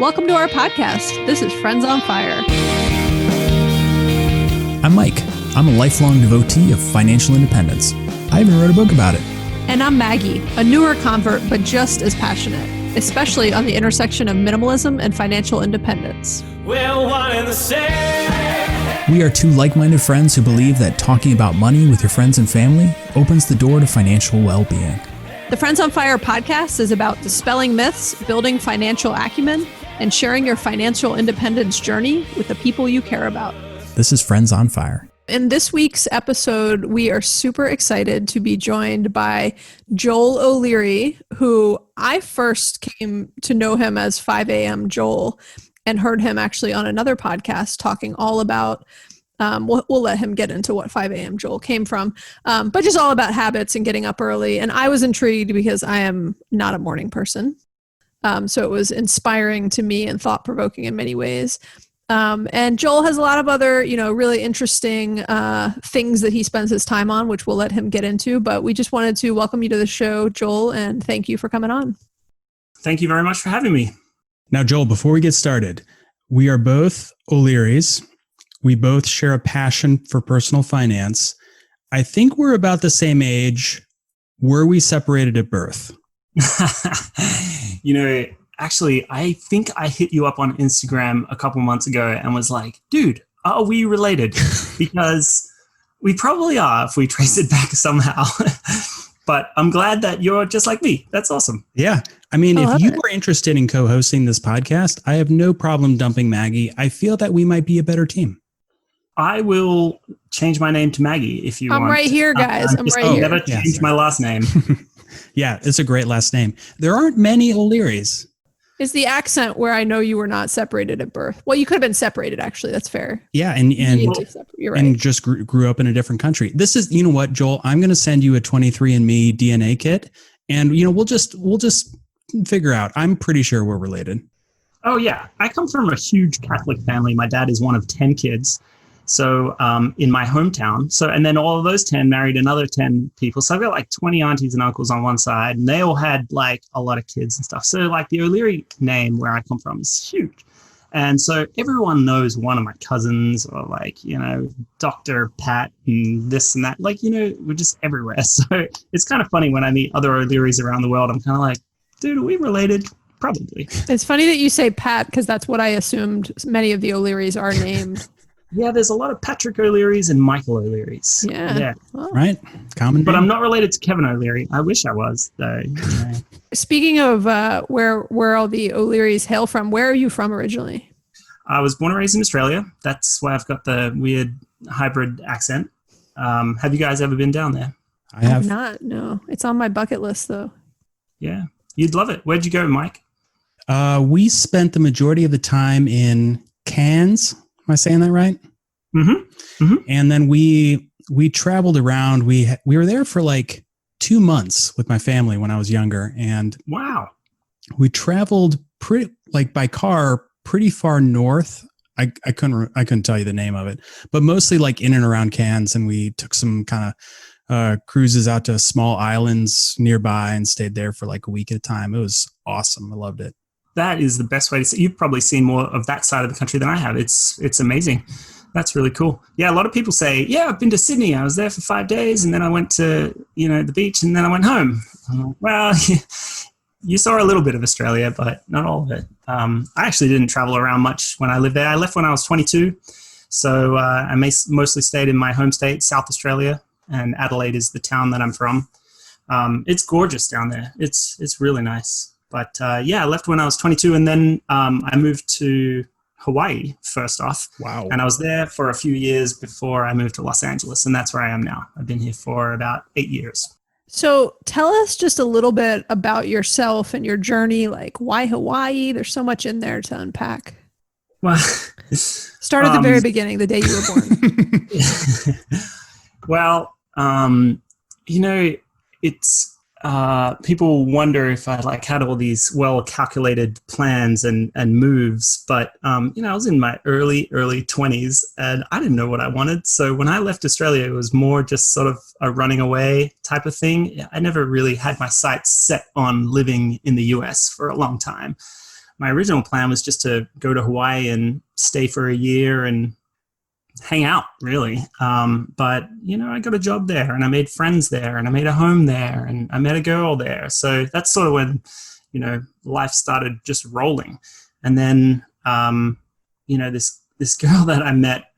Welcome to our podcast. This is Friends on Fire. I'm Mike. I'm a lifelong devotee of financial independence. I even wrote a book about it. And I'm Maggie, a newer convert, but just as passionate, especially on the intersection of minimalism and financial independence. We're one and the same. We are two like-minded friends who believe that talking about money with your friends and family opens the door to financial well-being. The Friends on Fire podcast is about dispelling myths, building financial acumen, and sharing your financial independence journey with the people you care about. This is Friends on Fire. In this week's episode, we are super excited to be joined by Joel O'Leary, who I first came to know him as 5 a.m. Joel and heard him actually on another podcast talking all about, we'll let him get into what 5 a.m. Joel came from, but just all about habits and getting up early. And I was intrigued because I am not a morning person. So it was inspiring to me and thought-provoking in many ways. And Joel has a lot of other, really interesting things that he spends his time on, which we'll let him get into. But we just wanted to welcome you to the show, Joel, and thank you for coming on. Thank you very much for having me. Now, Joel, before we get started, we are both O'Learys. We both share a passion for personal finance. I think we're about the same age. Were we separated at birth? Actually, I think I hit you up on Instagram a couple months ago and was like, dude, are we related? Because we probably are if we trace it back somehow. But I'm glad that you're just like me. That's awesome. Yeah. I mean, if you were interested in co-hosting this podcast, I have no problem dumping Maggie. I feel that we might be a better team. I will change my name to Maggie if you want. I'm right here, guys. I'm right here. Never changed my last name. Yeah, it's a great last name. There aren't many O'Learys. Is the accent where I know you were not separated at birth? Well, you could have been separated, actually. That's fair. Yeah, and you're right. And just grew up in a different country. This is, you know what, Joel? I'm going to send you a 23andMe DNA kit, and we'll just figure out. I'm pretty sure we're related. Oh yeah, I come from a huge Catholic family. My dad is one of 10 kids. So in my hometown. And then all of those 10 married another 10 people. So I've got like 20 aunties and uncles on one side, and they all had like a lot of kids and stuff. So like the O'Leary name where I come from is huge. And so everyone knows one of my cousins or like, Dr. Pat and this and that. Like, we're just everywhere. So it's kind of funny when I meet other O'Learys around the world. I'm kind of like, dude, are we related? Probably. It's funny that you say Pat because that's what I assumed many of the O'Learys are named. Yeah, there's a lot of Patrick O'Learys and Michael O'Learys. Yeah. Well, right. Common name. But I'm not related to Kevin O'Leary. I wish I was, though. Speaking of where all the O'Learys hail from, where are you from originally? I was born and raised in Australia. That's why I've got the weird hybrid accent. Have you guys ever been down there? I have not. No, it's on my bucket list, though. Yeah, you'd love it. Where'd you go, Mike? We spent the majority of the time in Cairns. Am I saying that right? Mm-hmm. Mm-hmm. And then we traveled around. We were there for like 2 months with my family when I was younger, and wow, we traveled by car pretty far north. I couldn't tell you the name of it, but mostly like in and around Cairns. And we took some kind of cruises out to small islands nearby and stayed there for like a week at a time. It was awesome. I loved it. That is the best way to see. You've probably seen more of that side of the country than I have. It's amazing. That's really cool. Yeah, a lot of people say, yeah, I've been to Sydney. I was there for 5 days, and then I went to the beach, and then I went home. Well, you saw a little bit of Australia, but not all of it. I actually didn't travel around much when I lived there. I left when I was 22, so I mostly stayed in my home state, South Australia, and Adelaide is the town that I'm from. It's gorgeous down there. It's really nice. But I left when I was 22, and then I moved to Hawaii first off. Wow. And I was there for a few years before I moved to Los Angeles, and that's where I am now. I've been here for about 8 years. So tell us just a little bit about yourself and your journey, like why Hawaii? There's so much in there to unpack. Well, start at the very beginning, the day you were born. Well, it's people wonder if I had all these well-calculated plans and moves, but I was in my early 20s and I didn't know what I wanted. So when I left Australia, it was more just sort of a running away type of thing. I never really had my sights set on living in the US for a long time. my original plan was just to go to Hawaii and stay for a year and hang out, really. But, I got a job there, and I made friends there, and I made a home there, and I met a girl there. So that's sort of when, life started just rolling. And then, this girl that I met,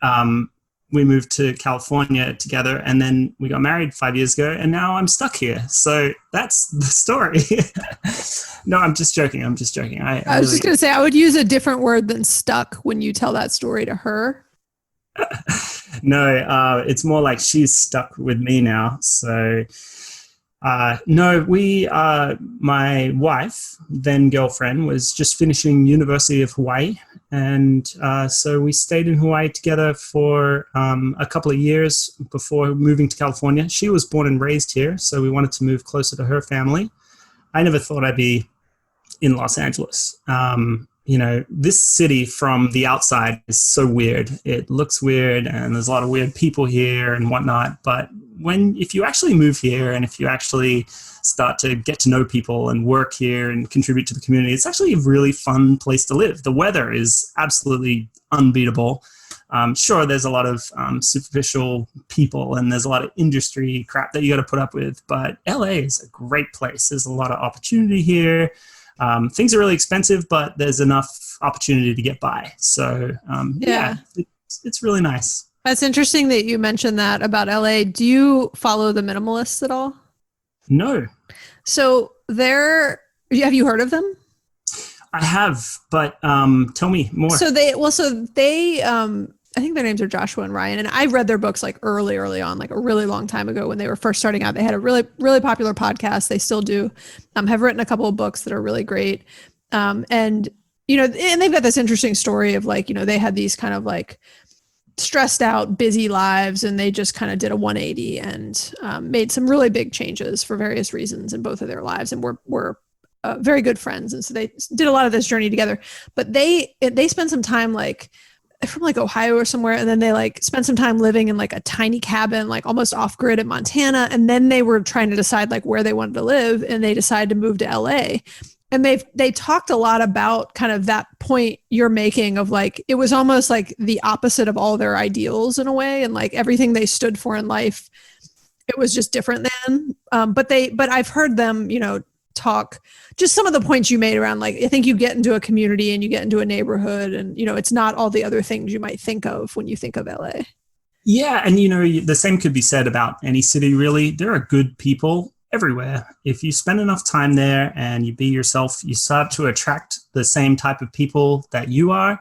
we moved to California together, and then we got married 5 years ago, and now I'm stuck here. So that's the story. No, I'm just joking. I was just going to say, I would use a different word than stuck when you tell that story to her. No, it's more like she's stuck with me now. So, my wife, then girlfriend, was just finishing University of Hawaii. And so we stayed in Hawaii together for a couple of years before moving to California. She was born and raised here, so we wanted to move closer to her family. I never thought I'd be in Los Angeles. This city from the outside is so weird. It looks weird, and there's a lot of weird people here and whatnot. But if you actually move here, and if you actually start to get to know people and work here and contribute to the community, it's actually a really fun place to live. The weather is absolutely unbeatable. Sure, there's a lot of superficial people, and there's a lot of industry crap that you got to put up with. But LA is a great place. There's a lot of opportunity here. Things are really expensive, but there's enough opportunity to get by. So, it's really nice. That's interesting that you mentioned that about LA. Do you follow the Minimalists at all? No. So have you heard of them? I have, but tell me more. So they, I think their names are Joshua and Ryan, and I read their books like early on, like a really long time ago when they were first starting out. They had a really, really popular podcast. They still do. Have written a couple of books that are really great. And they've got this interesting story of like, they had these kind of like stressed out, busy lives, and they just kind of did a 180 and made some really big changes for various reasons in both of their lives, and were very good friends. And so they did a lot of this journey together. But they spent some time like from like Ohio or somewhere, and then they like spent some time living in like a tiny cabin, like almost off grid in Montana. And then they were trying to decide like where they wanted to live, and they decided to move to LA. And they talked a lot about kind of that point you're making of like, it was almost like the opposite of all their ideals in a way. And like everything they stood for in life, it was just different then. But I've heard them, talk just some of the points you made around like, I think you get into a community and you get into a neighborhood, and, it's not all the other things you might think of when you think of LA. Yeah. And, the same could be said about any city, really. There are good people everywhere. If you spend enough time there and you be yourself, you start to attract the same type of people that you are.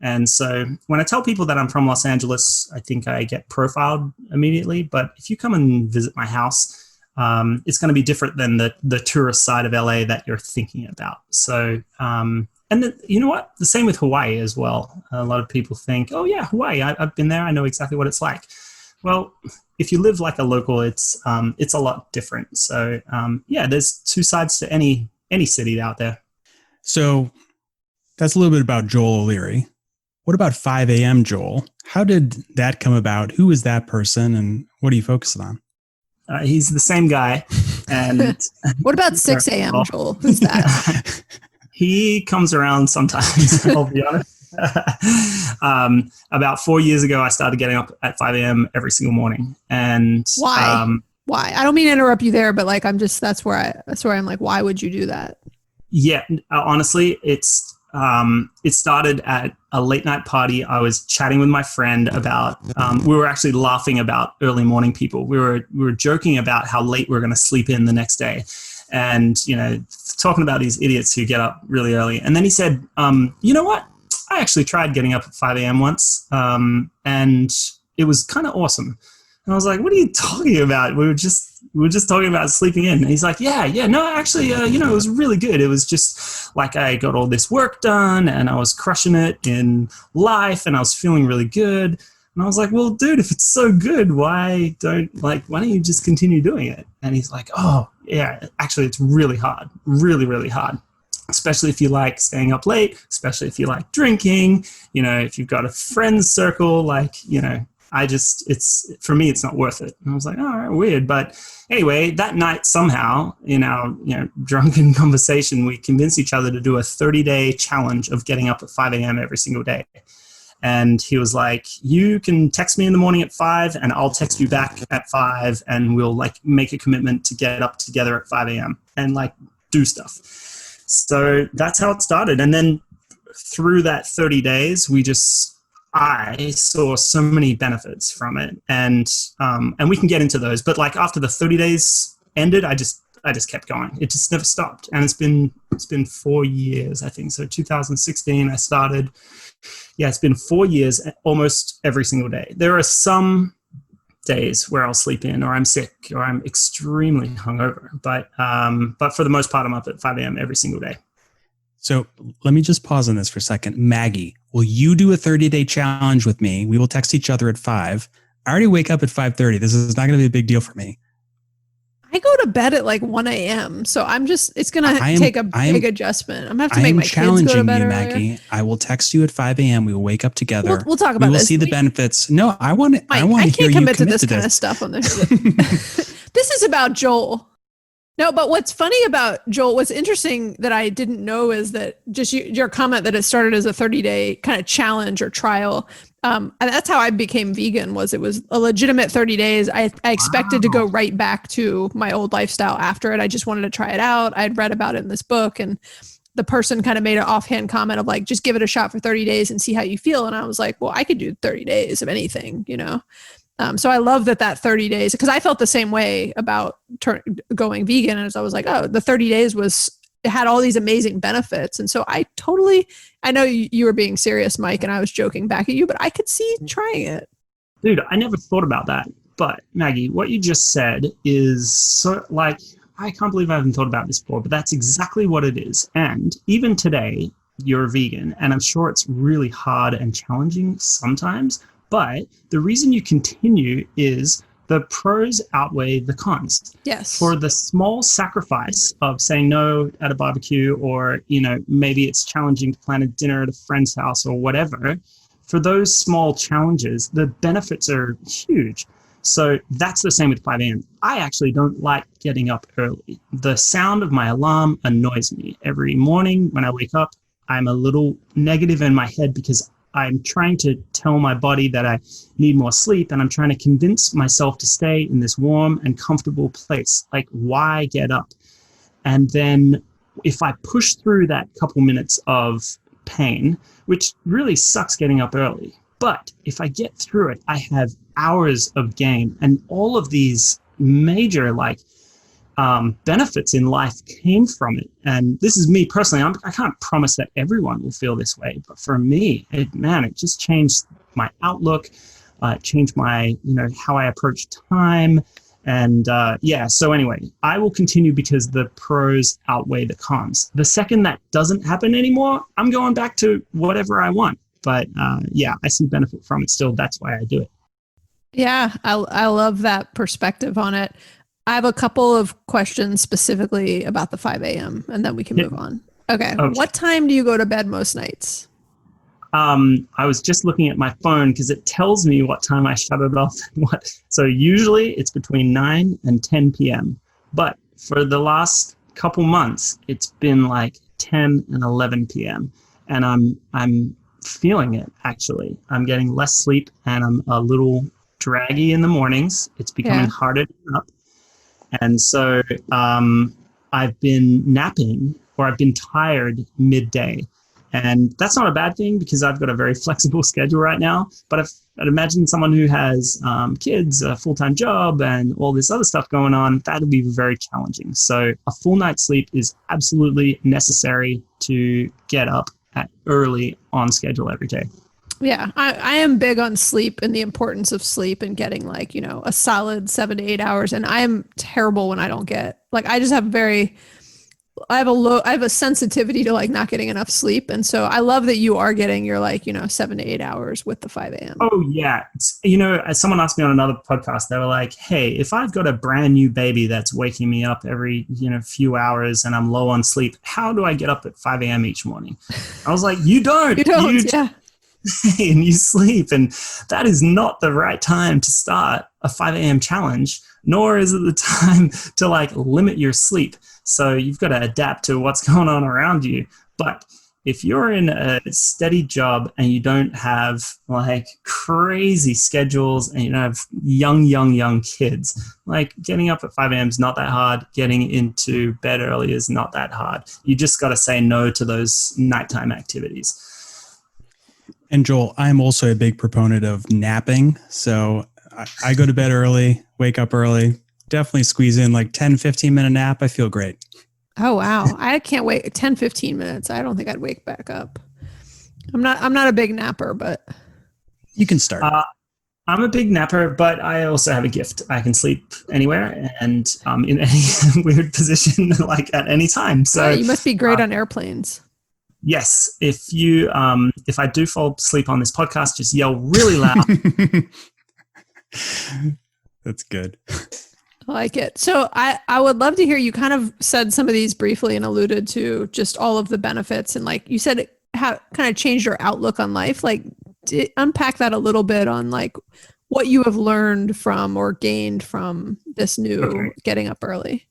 And so when I tell people that I'm from Los Angeles, I think I get profiled immediately. But if you come and visit my house, it's going to be different than the tourist side of LA that you're thinking about. So, you know what? The same with Hawaii as well. A lot of people think, oh yeah, Hawaii, I've been there. I know exactly what it's like. Well, if you live like a local, it's a lot different. So, there's two sides to any city out there. So that's a little bit about Joel O'Leary. What about 5 a.m. Joel? How did that come about? Who is that person, and what are you focusing on? He's the same guy. And what about 6 a.m. Joel? Who's that? He comes around sometimes, I'll be honest. About 4 years ago, I started getting up at 5 a.m. every single morning. And why? Why? I don't mean to interrupt you there, but like, that's where I'm like, why would you do that? Yeah, honestly, it started at a late night party. I was chatting with my friend about, we were actually laughing about early morning people. We were joking about how late we were going to sleep in the next day. And, talking about these idiots who get up really early. And then he said, you know what? I actually tried getting up at 5 a.m. once, and it was kind of awesome. And I was like, what are you talking about? We were just talking about sleeping in. And he's like, yeah, no, actually, it was really good. It was just like I got all this work done, and I was crushing it in life, and I was feeling really good. And I was like, well, dude, if it's so good, why don't you just continue doing it? And he's like, oh, yeah, actually, it's really hard, really, really hard. Especially if you like staying up late, especially if you like drinking, if you've got a friends circle, For me, it's not worth it. And I was like, all right, weird. But anyway, that night somehow in our drunken conversation, we convinced each other to do a 30-day challenge of getting up at 5 a.m. every single day. And he was like, you can text me in the morning at 5 and I'll text you back at 5 and we'll like make a commitment to get up together at 5 a.m. and like do stuff. So that's how it started. And then through that 30 days, I saw so many benefits from it, and we can get into those. But like after the 30 days ended, I just kept going. It just never stopped, and it's been 4 years, I think. So 2016, I started. Yeah, it's been 4 years, almost every single day. There are some days where I'll sleep in, or I'm sick, or I'm extremely hungover. But for the most part, I'm up at 5 a.m. every single day. So let me just pause on this for a second. Maggie, will you do a 30-day challenge with me? We will text each other at 5. I already wake up at 5:30. This is not going to be a big deal for me. I go to bed at like 1 a.m. So it's going to take a big adjustment. I'm going to have to make my kids go to bed earlier. Maggie. I will text you at 5 a.m. We will wake up together. We'll talk about this. We will see the benefits. No, I want to hear you I can't commit to this kind of stuff on this. This is about Joel. No, but what's funny about Joel, what's interesting that I didn't know is that just your comment that it started as a 30-day kind of challenge or trial. And that's how I became vegan. It was a legitimate 30 days. I expected to go right back to my old lifestyle after it. I just wanted to try it out. I'd read about it in this book, and the person kind of made an offhand comment of like, just give it a shot for 30 days and see how you feel. And I was like, well, I could do 30 days of anything, So I love that 30 days, because I felt the same way about going vegan. As I was like, oh, the 30 days it had all these amazing benefits. And so I know you were being serious, Mike, and I was joking back at you, but I could see trying it. Dude, I never thought about that. But Maggie, what you just said is so like, I can't believe I haven't thought about this before, but that's exactly what it is. And even today, you're a vegan, and I'm sure it's really hard and challenging sometimes. But the reason you continue is the pros outweigh the cons. Yes. For the small sacrifice of saying no at a barbecue, or, maybe it's challenging to plan a dinner at a friend's house or whatever, for those small challenges, the benefits are huge. So that's the same with 5 a.m. I actually don't like getting up early. The sound of my alarm annoys me. Every morning when I wake up, I'm a little negative in my head because I'm trying to tell my body that I need more sleep, and I'm trying to convince myself to stay in this warm and comfortable place. Like, why get up? And then if I push through that couple minutes of pain, which really sucks getting up early, but if I get through it, I have hours of gain, and all of these major benefits in life came from it. And this is me personally. I can't promise that everyone will feel this way, but for me, it just changed my outlook. It changed my, how I approach time. And so anyway, I will continue because the pros outweigh the cons. The second that doesn't happen anymore, I'm going back to whatever I want. But I see benefit from it still. That's why I do it. Yeah, I love that perspective on it. I have a couple of questions specifically about the 5 a.m. and then we can move on. Okay. What time do you go to bed most nights? I was just looking at my phone because it tells me what time I shut it off. So usually it's between 9 and 10 p.m. But for the last couple months, it's been like 10 and 11 p.m. And I'm feeling it, actually. I'm getting less sleep, and I'm a little draggy in the mornings. It's becoming harder to get up. And so I've been napping, or I've been tired midday. And that's not a bad thing because I've got a very flexible schedule right now. But I'd imagine someone who has kids, a full-time job, and all this other stuff going on, that would be very challenging. So a full night's sleep is absolutely necessary to get up early on schedule every day. Yeah, I am big on sleep and the importance of sleep and getting a solid 7 to 8 hours. And I am terrible when I don't get I have a sensitivity to not getting enough sleep. And so I love that you are getting your 7 to 8 hours with the 5 a.m. Oh yeah. As someone asked me on another podcast, they were like, hey, if I've got a brand new baby that's waking me up every, few hours and I'm low on sleep, how do I get up at 5 a.m. each morning? I was like, you don't. Yeah. day and you sleep. And that is not the right time to start a 5 a.m. challenge, nor is it the time to like limit your sleep. So you've got to adapt to what's going on around you. But if you're in a steady job and you don't have like crazy schedules and you don't have young kids, like getting up at 5 a.m. is not that hard. Getting into bed early is not that hard. You just got to say no to those nighttime activities. And Joel, I'm also a big proponent of napping. So I go to bed early, wake up early, definitely squeeze in like 10, 15-minute nap. I feel great. Oh, wow. I can't wait 10, 15 minutes. I don't think I'd wake back up. I'm not a big napper, but you can start. I'm a big napper, but I also have a gift. I can sleep anywhere and in any weird position, like at any time. So you must be great on airplanes. Yes. If I do fall asleep on this podcast, just yell really loud. That's good. I like it. So I would love to hear, you kind of said some of these briefly and alluded to just all of the benefits. And like you said, it kind of changed your outlook on life. Like unpack that a little bit on like what you have learned from or gained from this new getting up early.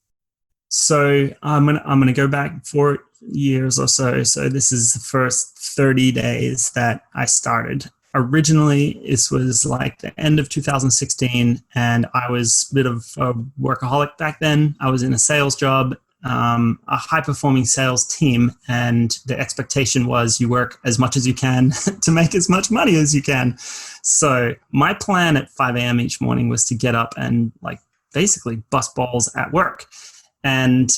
So I'm gonna go back 4 years or so. So this is the first 30 days that I started. Originally, this was like the end of 2016, and I was a bit of a workaholic back then. I was in a sales job, a high-performing sales team, and the expectation was you work as much as you can to make as much money as you can. So my plan at 5 a.m. each morning was to get up and like basically bust balls at work. And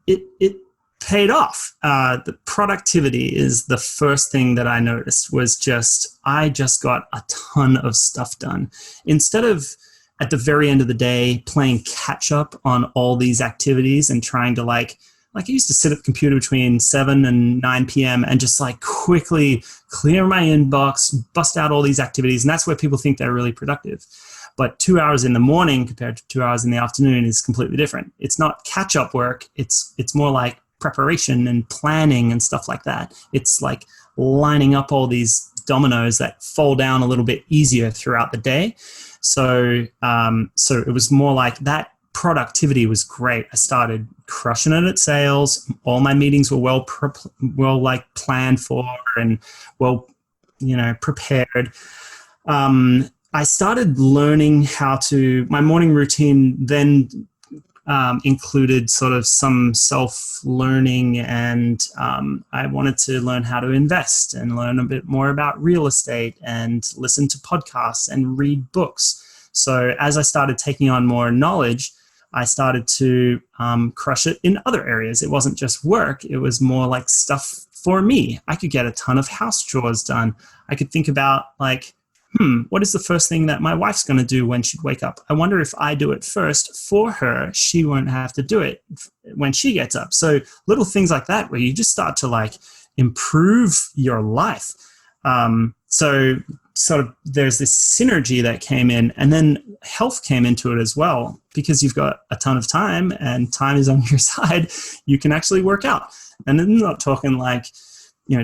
it paid off. The productivity is the first thing that I noticed was I just got a ton of stuff done. Instead of at the very end of the day playing catch up on all these activities and trying to like I used to sit at the computer between 7 and 9 p.m. and just like quickly clear my inbox, bust out all these activities. And that's where people think they're really productive. But 2 hours in the morning compared to 2 hours in the afternoon is completely different. It's not catch up work. It's more like preparation and planning and stuff like that. It's like lining up all these dominoes that fall down a little bit easier throughout the day. So it was more like that. Productivity was great. I started crushing it at sales. All my meetings were well planned for and prepared. I started learning my morning routine then included sort of some self-learning, and I wanted to learn how to invest and learn a bit more about real estate and listen to podcasts and read books. So as I started taking on more knowledge, I started to crush it in other areas. It wasn't just work. It was more like stuff for me. I could get a ton of house chores done. I could think about like, what is the first thing that my wife's going to do when she'd wake up? I wonder if I do it first for her, she won't have to do it when she gets up. So little things like that where you just start to like improve your life. So sort of there's this synergy that came in, and then health came into it as well, because you've got a ton of time and time is on your side. You can actually work out. And I'm not talking like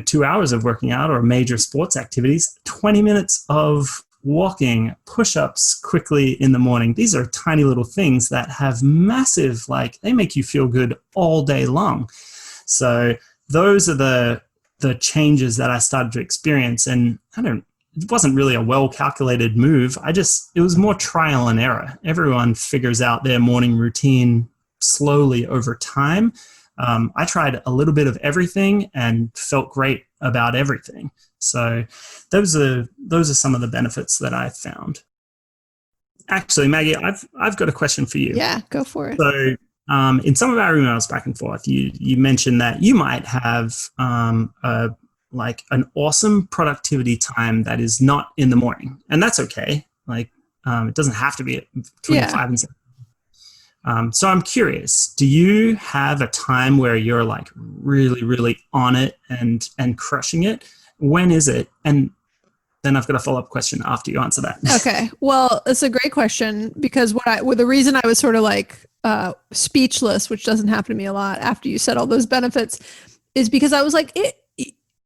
2 hours of working out or major sports activities, 20 minutes of walking, push-ups quickly in the morning. These are tiny little things that have massive, they make you feel good all day long. So those are the changes that I started to experience. And it wasn't really a well-calculated move. It was more trial and error. Everyone figures out their morning routine slowly over time. I tried a little bit of everything and felt great about everything. So those are some of the benefits that I found. Actually, Maggie, I've got a question for you. Yeah, go for it. So in some of our emails back and forth, you mentioned that you might have an awesome productivity time that is not in the morning, and that's okay. It doesn't have to be between 5 and 7. So I'm curious, do you have a time where you're like really, really on it and crushing it? When is it? And then I've got a follow-up question after you answer that. Okay. Well, it's a great question, because the reason I was sort of speechless, which doesn't happen to me a lot after you said all those benefits, is because I was like,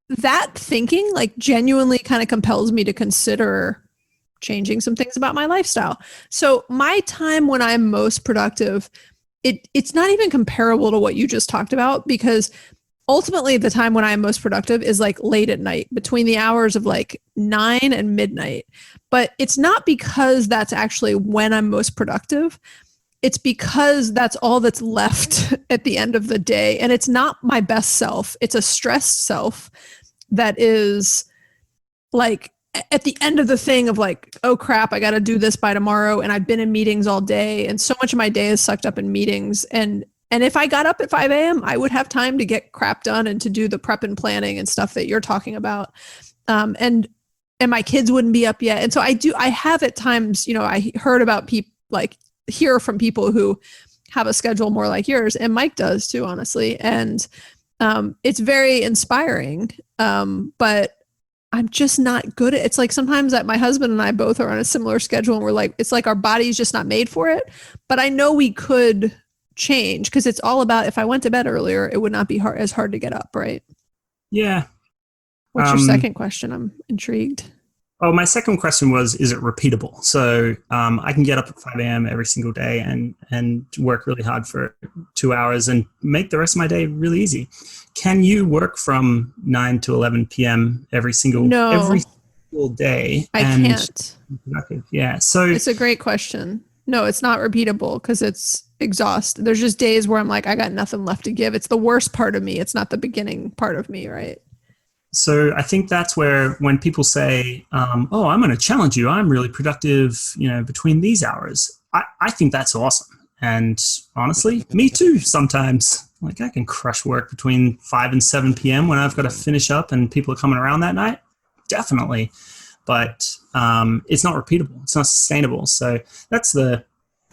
that thinking like genuinely kind of compels me to consider changing some things about my lifestyle. So my time when I'm most productive, it's not even comparable to what you just talked about, because ultimately the time when I'm most productive is like late at night between the hours of like 9 and midnight. But it's not because that's actually when I'm most productive. It's because that's all that's left at the end of the day. And it's not my best self. It's a stressed self that is like at the end of the thing of like, oh crap, I got to do this by tomorrow. And I've been in meetings all day. And so much of my day is sucked up in meetings. And if I got up at 5 a.m., I would have time to get crap done and to do the prep and planning and stuff that you're talking about. And my kids wouldn't be up yet. And so I have at times, I heard about people, like hear from people who have a schedule more like yours, and Mike does too, honestly. And it's very inspiring. But I'm just not good at it. It's like sometimes that my husband and I both are on a similar schedule and we're like, it's like our body's just not made for it. But I know we could change, because it's all about, if I went to bed earlier, it would not be as hard to get up, right? Yeah. What's your second question? I'm intrigued. Oh, my second question was, is it repeatable? So I can get up at 5 a.m. every single day and work really hard for 2 hours and make the rest of my day really easy. Can you work from 9 to 11 p.m. every single day? I can't. Yeah. So it's a great question. No, it's not repeatable because it's exhaust. There's just days where I'm like, I got nothing left to give. It's the worst part of me. It's not the beginning part of me, right? So I think that's where when people say, oh, I'm going to challenge you, I'm really productive, between these hours. I think that's awesome. And honestly, me too sometimes. Like I can crush work between 5 and 7 p.m. when I've got to finish up and people are coming around that night. Definitely. But it's not repeatable. It's not sustainable. So that's something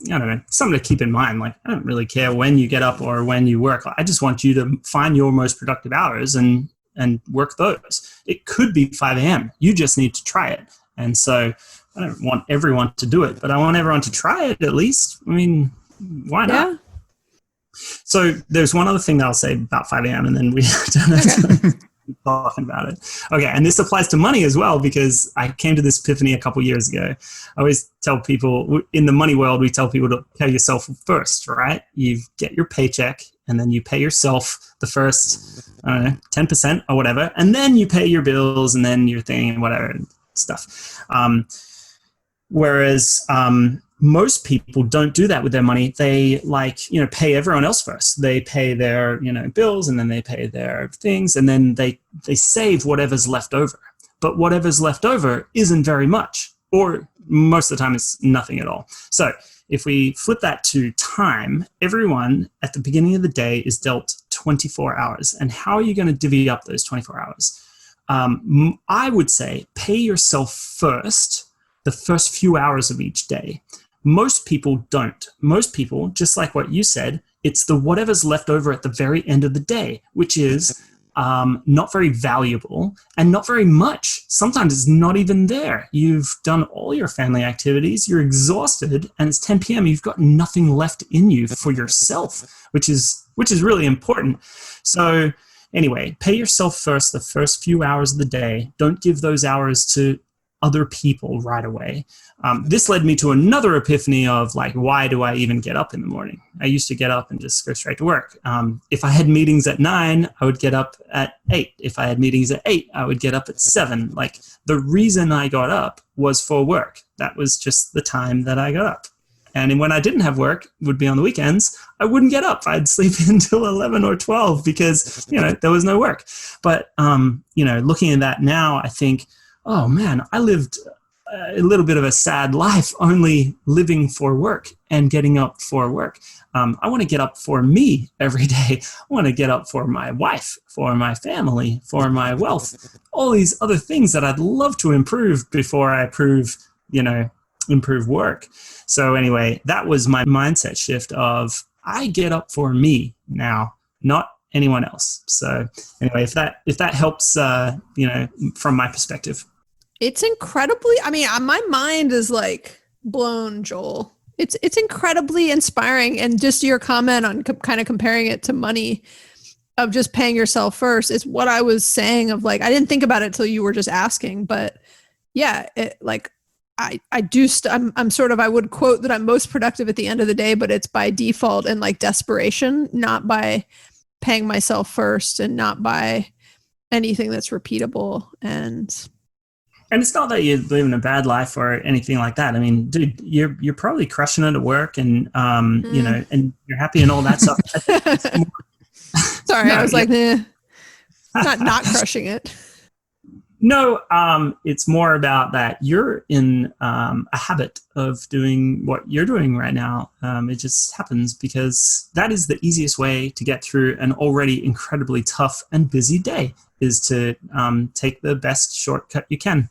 to keep in mind. Like, I don't really care when you get up or when you work. I just want you to find your most productive hours and work those. It could be 5 a.m. You just need to try it. And so I don't want everyone to do it, but I want everyone to try it at least. I mean, why not? Yeah. So there's one other thing that I'll say about 5 a.m. and then we don't have to keep talking about it. Okay. And this applies to money as well, because I came to this epiphany a couple years ago. I always tell people in the money world, we tell people to pay yourself first, right? You get your paycheck and then you pay yourself the first, 10% or whatever. And then you pay your bills and then your thing and whatever stuff. Whereas most people don't do that with their money. They pay everyone else first. They pay their, bills, and then they pay their things, and then they save whatever's left over. But whatever's left over isn't very much, or most of the time it's nothing at all. So if we flip that to time, everyone at the beginning of the day is dealt 24 hours. And how are you going to divvy up those 24 hours? I would say pay yourself first the first few hours of each day. Most people don't. Most people, just like what you said, it's the whatever's left over at the very end of the day, which is not very valuable and not very much. Sometimes it's not even there. You've done all your family activities, you're exhausted, and it's 10 p.m. You've got nothing left in you for yourself, which is really important. So anyway, pay yourself first the first few hours of the day. Don't give those hours to other people right away. This led me to another epiphany of why do I even get up in the morning? I used to get up and just go straight to work. If I had meetings at 9, I would get up at 8. If I had meetings at 8, I would get up at 7. The reason I got up was for work. That was just the time that I got up. And when I didn't have work, would be on the weekends, I wouldn't get up. I'd sleep until 11 or 12 because, there was no work. But, looking at that now, I think, oh man, I lived a little bit of a sad life only living for work and getting up for work. I want to get up for me every day. I want to get up for my wife, for my family, for my wealth, all these other things that I'd love to improve before I improve work. So anyway, that was my mindset shift of I get up for me now, not anyone else. So anyway, if that helps, from my perspective. It's incredibly, my mind is blown, Joel. It's incredibly inspiring. And just your comment on kind of comparing it to money, of just paying yourself first. It's what I was saying of like, I didn't think about it till you were just asking, but yeah, like I do, I'm sort of, I would quote that I'm most productive at the end of the day, but it's by default and like desperation, not by paying myself first and not by anything that's repeatable. And it's not that you're living a bad life or anything like that. I mean, dude, you're probably crushing it at work and, you know, and you're happy and all that stuff. Sorry, no, I was like, not crushing it. No, it's more about that you're in a habit of doing what you're doing right now. It just happens because that is the easiest way to get through an already incredibly tough and busy day, is to take the best shortcut you can.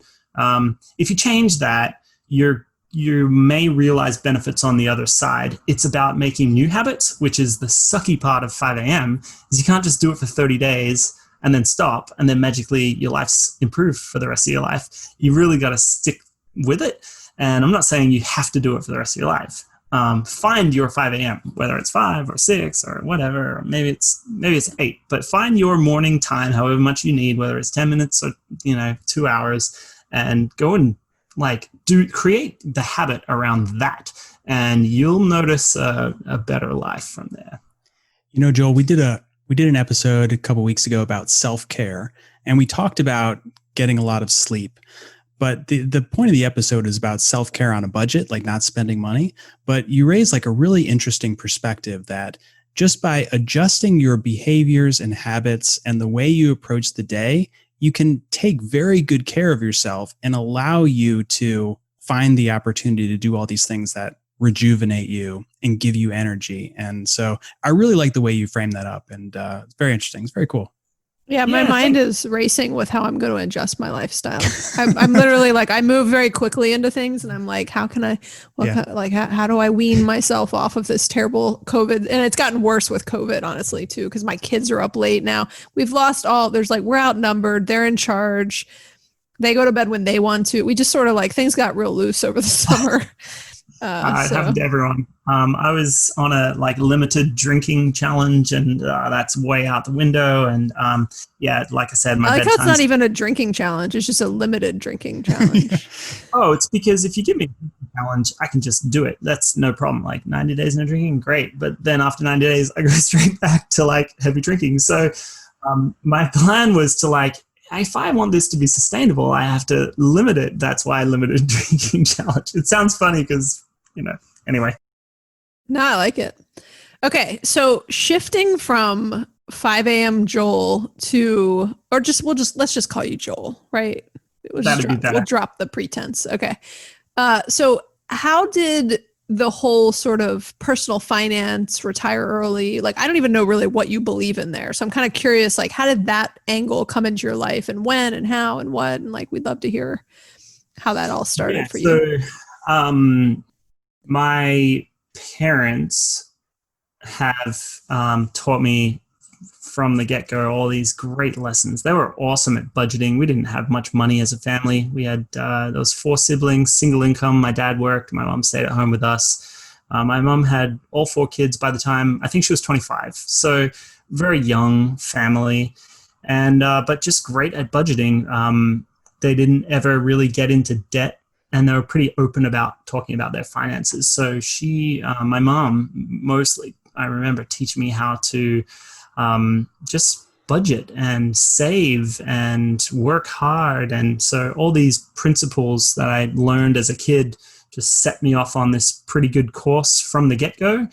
If you change that, you may realize benefits on the other side. It's about making new habits, which is the sucky part of 5 a.m. is you can't just do it for 30 days and then stop, and then magically your life's improved for the rest of your life. You really got to stick with it. And I'm not saying you have to do it for the rest of your life. Find your 5 a.m., whether it's 5 or 6 or whatever, or maybe it's 8, but find your morning time, however much you need, whether it's 10 minutes or, 2 hours, and go and create the habit around that. And you'll notice a better life from there. Joel, we did an episode a couple weeks ago about self-care, and we talked about getting a lot of sleep. But the point of the episode is about self-care on a budget, like not spending money. But you raise like a really interesting perspective that just by adjusting your behaviors and habits and the way you approach the day, you can take very good care of yourself and allow you to find the opportunity to do all these things that rejuvenate you and give you energy. And so I really like the way you frame that up, and it's very interesting. It's very cool. Yeah, my mind is racing with how I'm going to adjust my lifestyle. I'm literally like, I move very quickly into things, and I'm like, how can I, how do I wean myself off of this terrible COVID? And it's gotten worse with COVID, honestly, too, because my kids are up late now. We've lost we're outnumbered. They're in charge. They go to bed when they want to. We just sort of things got real loose over the summer. It happened to everyone. I was on a limited drinking challenge, and that's way out the window. And like I said, I like how it's not even a drinking challenge; it's just a limited drinking challenge. Oh, it's because if you give me a drinking challenge, I can just do it. That's no problem. 90 days no drinking, great. But then after 90 days, I go straight back to heavy drinking. So my plan was to if I want this to be sustainable, I have to limit it. That's why I limited drinking challenge. It sounds funny because, anyway. No, I like it. Okay. So shifting from 5 a.m. Joel to, let's just call you Joel, right? We'll drop the pretense. Okay. So how did the whole sort of personal finance, retire early, I don't even know really what you believe in there. So I'm kind of curious, how did that angle come into your life, and when and how and what? And we'd love to hear how that all started for you. So my parents have taught me from the get-go all these great lessons. They were awesome at budgeting. We didn't have much money as a family. We had those 4 siblings, single income. My dad worked. My mom stayed at home with us. My mom had all 4 kids by the time I think she was 25. So very young family, and but just great at budgeting. They didn't ever really get into debt, and they were pretty open about talking about their finances. So my mom mostly, I remember teaching me how to just budget and save and work hard. And so all these principles that I learned as a kid just set me off on this pretty good course from the get-go.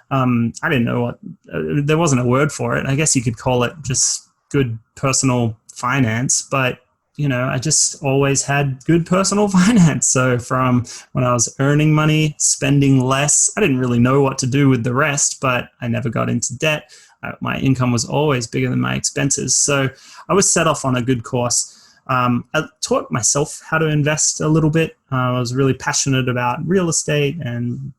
I didn't know there wasn't a word for it. I guess you could call it just good personal finance, but I just always had good personal finance. So from when I was earning money, spending less, I didn't really know what to do with the rest, but I never got into debt. My income was always bigger than my expenses. So I was set off on a good course. I taught myself how to invest a little bit. I was really passionate about real estate and,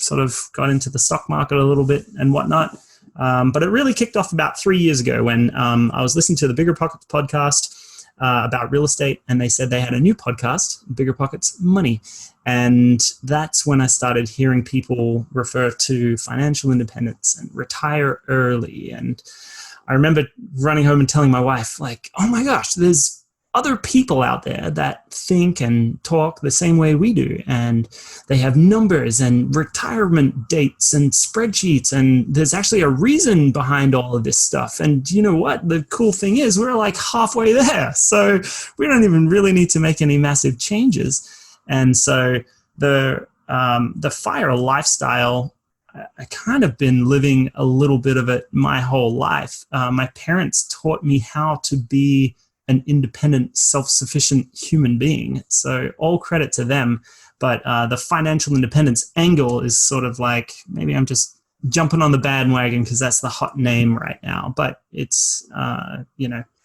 sort of got into the stock market a little bit and whatnot. But it really kicked off about 3 years ago when I was listening to the Bigger Pockets podcast about real estate, and they said they had a new podcast, Bigger Pockets Money. And that's when I started hearing people refer to financial independence and retire early. And I remember running home and telling my wife, like, oh my gosh, there's other people out there that think and talk the same way we do. And they have numbers and retirement dates and spreadsheets. And there's actually a reason behind all of this stuff. And you know what? The cool thing is we're like halfway there. So we don't even really need to make any massive changes. And so the FIRE lifestyle, I kind of been living a little bit of it my whole life. My parents taught me how to be an independent, self-sufficient human being. So all credit to them. But the financial independence angle is sort of like, maybe I'm just jumping on the bandwagon because that's the hot name right now. But it's,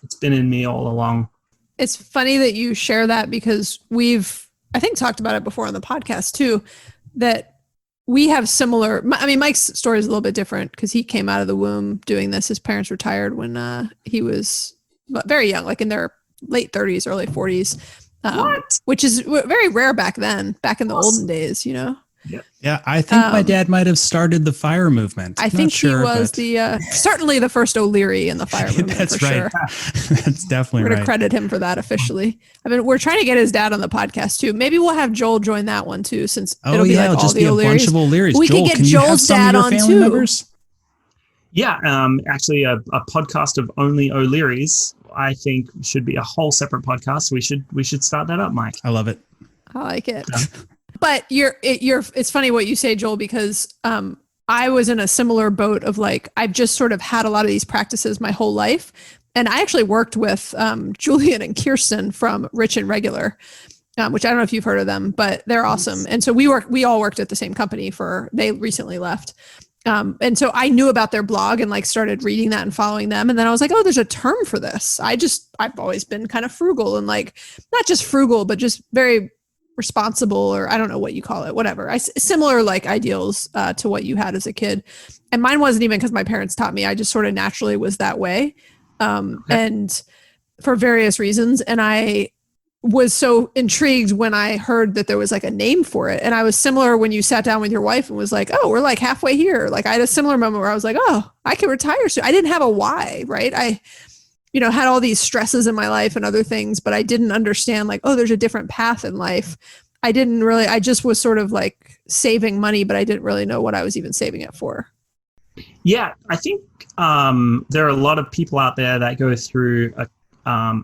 it's been in me all along. It's funny that you share that because we've, I think, talked about it before on the podcast too, that we have similar, I mean, Mike's story is a little bit different because he came out of the womb doing this. His parents retired when he was very young, like in their late 30s, early 40s, which is very rare back then, back in the olden days, you know? Yeah, I think my dad might have started the FIRE movement. I think he was certainly the first O'Leary in the FIRE movement. That's for right. Sure. That's definitely We're right. going to credit him for that officially. I mean, we're trying to get his dad on the podcast too. Maybe we'll have Joel join that one too, since it'll be like it'll all just the be a O'Learys. bunch of O'Learys. We Joel, could get can you have Joel's some dad of your on family too. members? Yeah, actually a podcast of only O'Learys, I think, should be a whole separate podcast. We should start that up, Mike. I love it. I like it. But it's funny what you say, Joel, because I was in a similar boat of like, I've just sort of had a lot of these practices my whole life. And I actually worked with Julian and Kirsten from Rich and Regular, which I don't know if you've heard of them, but they're awesome. And so we all worked at the same company they recently left. And so I knew about their blog and like started reading that and following them. And then I was like, oh, there's a term for this. I've always been kind of frugal and like, not just frugal, but just very responsible, or I don't know what you call it, whatever. Similar like ideals to what you had as a kid. And mine wasn't even because my parents taught me. I just sort of naturally was that way. And for various reasons. And I was so intrigued when I heard that there was like a name for it. And I was similar when you sat down with your wife and was like, oh, we're like halfway here. Like I had a similar moment where I was like, oh, I can retire soon. I didn't have a why, right? I had all these stresses in my life and other things, but I didn't understand like, oh, there's a different path in life. I just was sort of like saving money, but I didn't really know what I was even saving it for. Yeah, I think there are a lot of people out there that go through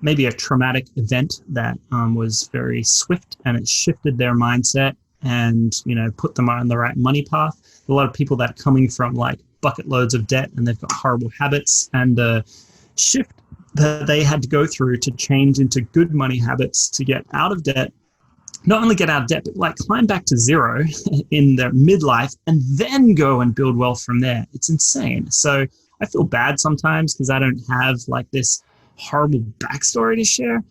maybe a traumatic event that was very swift, and it shifted their mindset and put them on the right money path. A lot of people that are coming from like bucket loads of debt and they've got horrible habits, and the shift that they had to go through to change into good money habits to get out of debt. Not only get out of debt, but like climb back to zero in their midlife and then go and build wealth from there. It's insane. So I feel bad sometimes because I don't have like this horrible backstory to share.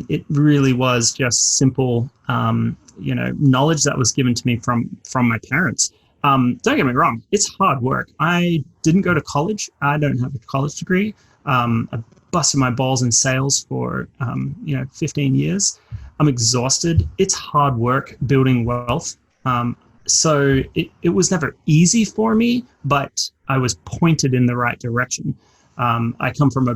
It really was just simple, knowledge that was given to me from my parents. Don't get me wrong. It's hard work. I didn't go to college. I don't have a college degree. I busted my balls in sales for, 15 years. I'm exhausted. It's hard work building wealth. So it was never easy for me, but I was pointed in the right direction. I come from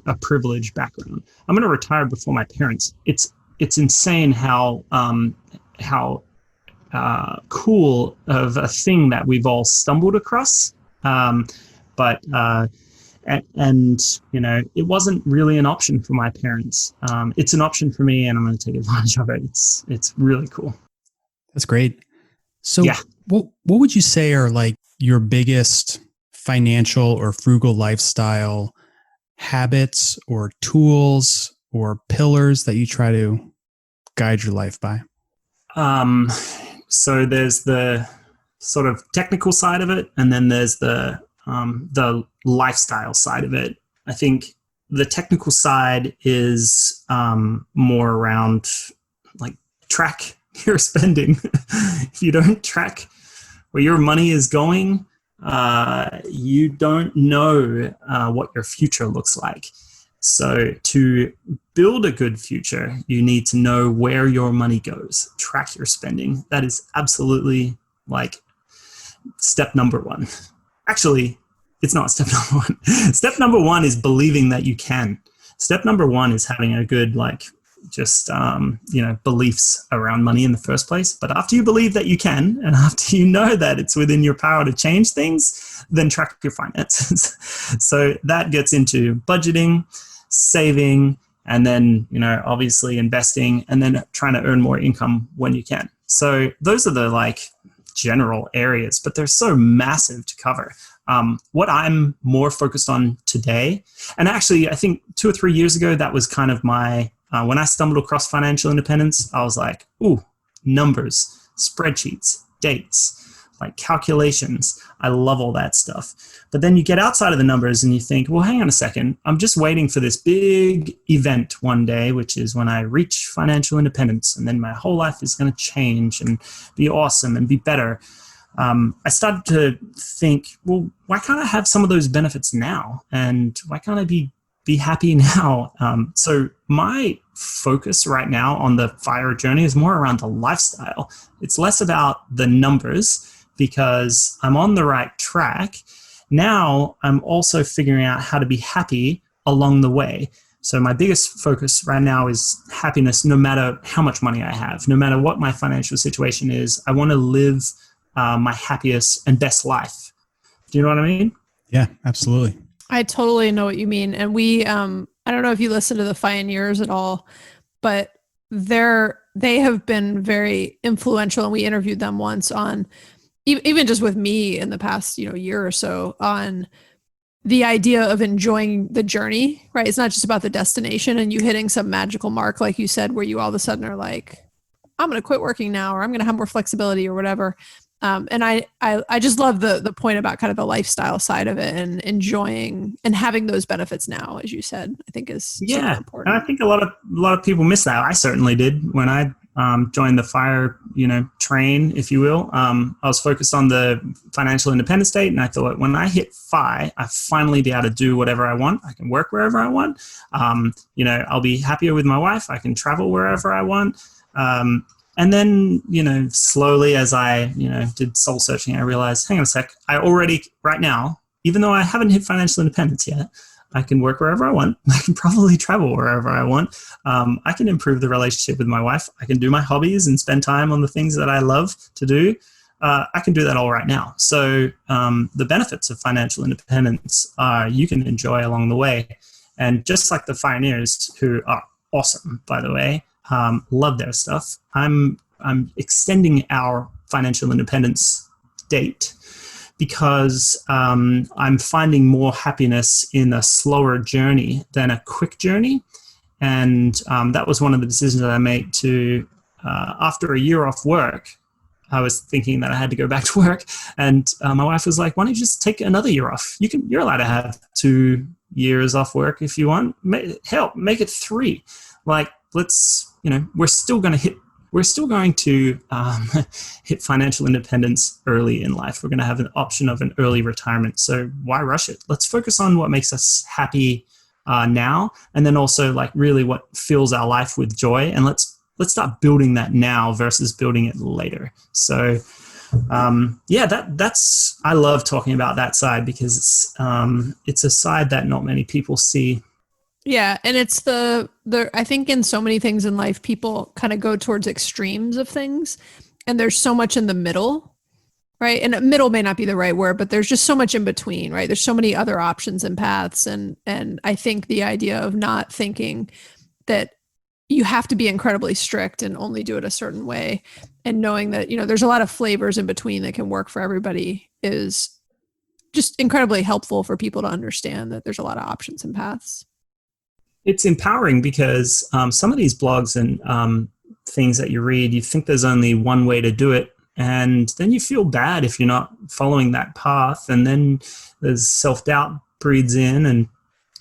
a privileged background. I'm going to retire before my parents. It's insane how cool of a thing that we've all stumbled across. It wasn't really an option for my parents. It's an option for me, and I'm going to take advantage of it. It's really cool. That's great. So yeah. What would you say are like your biggest financial or frugal lifestyle habits or tools or pillars that you try to guide your life by? So there's the sort of technical side of it, and then there's the lifestyle side of it. I think the technical side is more around like track your spending. If you don't track where your money is going, you don't know what your future looks like. So to build a good future, you need to know where your money goes. Track your spending. That is absolutely like step number one. Actually, It's not step number one. Step number one is believing that you can. Step number one is having a good, beliefs around money in the first place. But after you believe that you can, and after you know that it's within your power to change things, then track your finances. So that gets into budgeting, saving, and then, obviously investing, and then trying to earn more income when you can. So those are the general areas, but they're so massive to cover. What I'm more focused on today, and actually I think 2 or 3 years ago, that was kind of my, when I stumbled across financial independence, I was like, ooh, numbers, spreadsheets, dates, calculations. I love all that stuff. But then you get outside of the numbers and you think, well, hang on a second. I'm just waiting for this big event one day, which is when I reach financial independence, and then my whole life is going to change and be awesome and be better. I started to think, well, why can't I have some of those benefits now? And why can't I be happy now? So my focus right now on the FIRE journey is more around the lifestyle. It's less about the numbers, because I'm on the right track. Now I'm also figuring out how to be happy along the way. So my biggest focus right now is happiness, no matter how much money I have, no matter what my financial situation is. I want to live my happiest and best life. Do you know what I mean? Yeah, absolutely. I totally know what you mean. And we, I don't know if you listen to the Pioneers at all, but they have been very influential, and we interviewed them once on, even just with me in the past, year or so, on the idea of enjoying the journey, right? It's not just about the destination and you hitting some magical mark, like you said, where you all of a sudden are like, I'm going to quit working now, or I'm going to have more flexibility or whatever. And I just love the point about kind of the lifestyle side of it, and enjoying and having those benefits now, as you said, I think is super important. And I think a lot of people miss that. I certainly did when I joined the FIRE, train, if you will. I was focused on the financial independence state, and I thought when I hit FI, I finally be able to do whatever I want. I can work wherever I want. I'll be happier with my wife. I can travel wherever I want. And then, slowly as I, did soul searching, I realized, hang on a sec, I already, right now, even though I haven't hit financial independence yet, I can work wherever I want. I can probably travel wherever I want. I can improve the relationship with my wife. I can do my hobbies and spend time on the things that I love to do. I can do that all right now. So the benefits of financial independence you can enjoy along the way. And just like the Pioneers, who are awesome, by the way, love their stuff. I'm extending our financial independence date because I'm finding more happiness in a slower journey than a quick journey. And that was one of the decisions that I made to, after a year off work, I was thinking that I had to go back to work. And my wife was like, why don't you just take another year off? You're allowed to have 2 years off work if you want. Hell, make it 3. Let's, we're still going to hit financial independence early in life. We're going to have an option of an early retirement. So why rush it? Let's focus on what makes us happy now, and then also really what fills our life with joy. And let's start building that now versus building it later. So that's I love talking about that side because it's a side that not many people see. Yeah, and it's the I think in so many things in life, people kind of go towards extremes of things, and there's so much in the middle, right? And middle may not be the right word, but there's just so much in between, right? There's so many other options and paths, and I think the idea of not thinking that you have to be incredibly strict and only do it a certain way, and knowing that there's a lot of flavors in between that can work for everybody is just incredibly helpful for people to understand that there's a lot of options and paths. It's empowering because some of these blogs and things that you read, you think there's only one way to do it. And then you feel bad if you're not following that path. And then there's self-doubt breeds in. And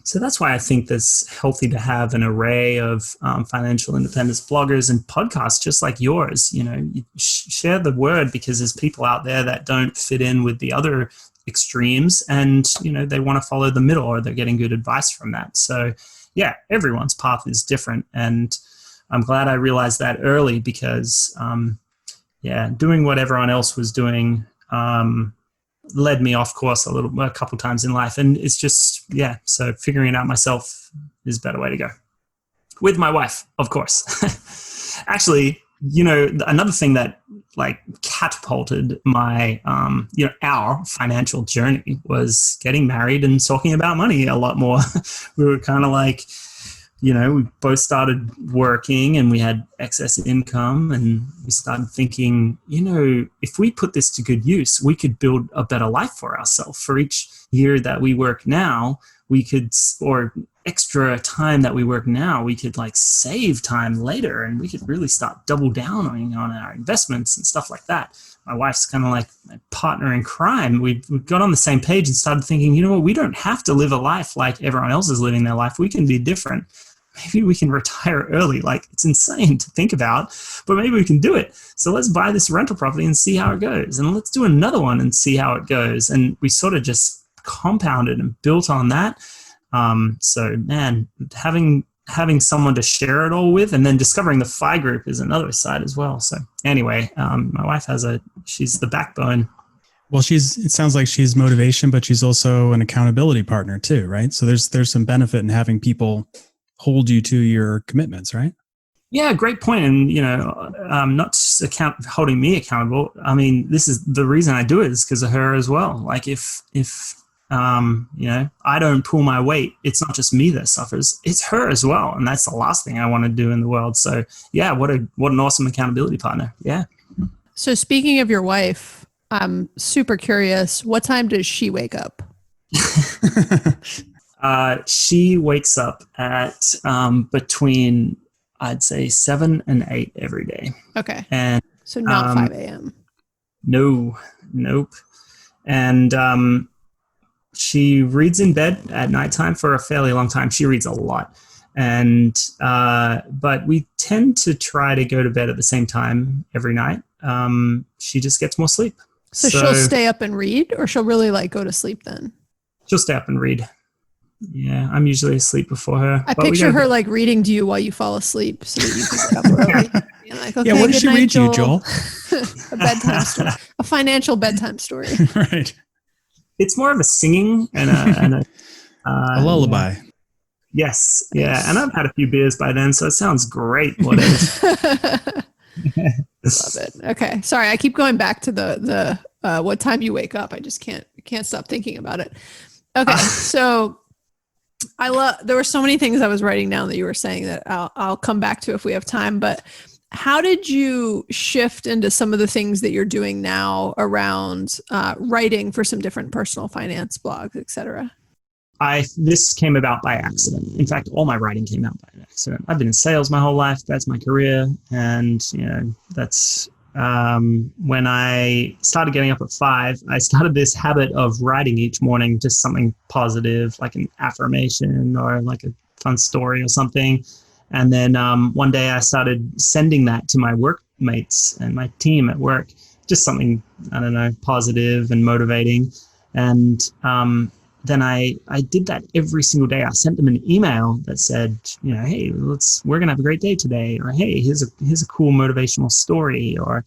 so that's why I think it's healthy to have an array of financial independence bloggers and podcasts just like yours. You share the word because there's people out there that don't fit in with the other extremes, and, they want to follow the middle, or they're getting good advice from that. So yeah, everyone's path is different. And I'm glad I realized that early because, doing what everyone else was doing led me off course a couple times in life. And it's just, so figuring it out myself is a better way to go. With my wife, of course. Actually, another thing that like catapulted my, our financial journey was getting married and talking about money a lot more. We were kind of like, we both started working and we had excess income, and we started thinking, if we put this to good use, we could build a better life for ourselves. For each year that we work now, we could, or extra time that we work now, we could like save time later, and we could really start double down on our investments and stuff like that. My wife's kind of like my partner in crime. We got on the same page and started thinking, we don't have to live a life like everyone else is living their life. We can be different. Maybe we can retire early. Like, it's insane to think about, but maybe we can do it. So let's buy this rental property and see how it goes. And let's do another one and see how it goes. And we sort of just compounded and built on that. So man, having someone to share it all with, and then discovering the FI group is another side as well. So anyway, my wife she's the backbone. Well, it sounds like she's motivation, but she's also an accountability partner too, right? So there's some benefit in having people hold you to your commitments, right? Yeah, great point. And, not just holding me accountable. I mean, this is the reason I do it is because of her as well. Like if I don't pull my weight, it's not just me that suffers, it's her as well. And that's the last thing I want to do in the world. So yeah, what an awesome accountability partner. Yeah. So speaking of your wife, I'm super curious, what time does she wake up? She wakes up at between, I'd say 7 and 8 every day. Okay. And so not 5 a.m. Nope. And she reads in bed at nighttime for a fairly long time. She reads a lot. And but we tend to try to go to bed at the same time every night. She just gets more sleep. So she'll stay up and read, or she'll really like go to sleep then? She'll stay up and read. Yeah, I'm usually asleep before her. I picture her like reading to you while you fall asleep so that you can get up early. Being like, okay, yeah, what does she read to you, Joel? A bedtime story. A financial bedtime story. Right. It's more of a singing and a lullaby. Yes. Yeah. And I've had a few beers by then, so it sounds great. What is? Love it. Okay. Sorry. I keep going back to the what time you wake up. I just can't stop thinking about it. Okay. So there were so many things I was writing down that you were saying that I'll come back to if we have time, but how did you shift into some of the things that you're doing now around writing for some different personal finance blogs, et cetera? This came about by accident. In fact, all my writing came out by an accident. I've been in sales my whole life. That's my career. And, that's when I started getting up at 5, I started this habit of writing each morning, just something positive, like an affirmation or like a fun story or something. And then one day I started sending that to my workmates and my team at work, just something, I don't know, positive and motivating. And then I did that every single day. I sent them an email that said, hey, we're going to have a great day today. Or, hey, here's a cool motivational story. Or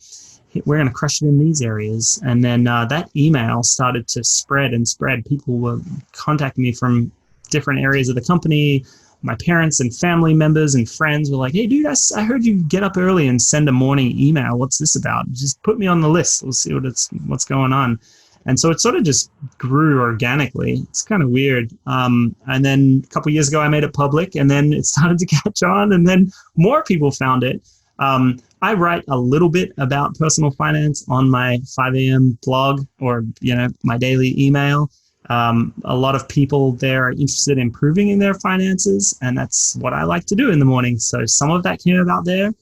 we're going to crush it in these areas. And then that email started to spread and spread. People were contacting me from different areas of the company. My parents and family members and friends were like, hey, dude, I heard you get up early and send a morning email. What's this about? Just put me on the list. We'll see what's going on. And so it sort of just grew organically. It's kind of weird. And then a couple of years ago, I made it public, and then it started to catch on, and then more people found it. I write a little bit about personal finance on my 5 a.m. blog or, my daily email. A lot of people there are interested in improving in their finances, and that's what I like to do in the morning. So some of that came about there.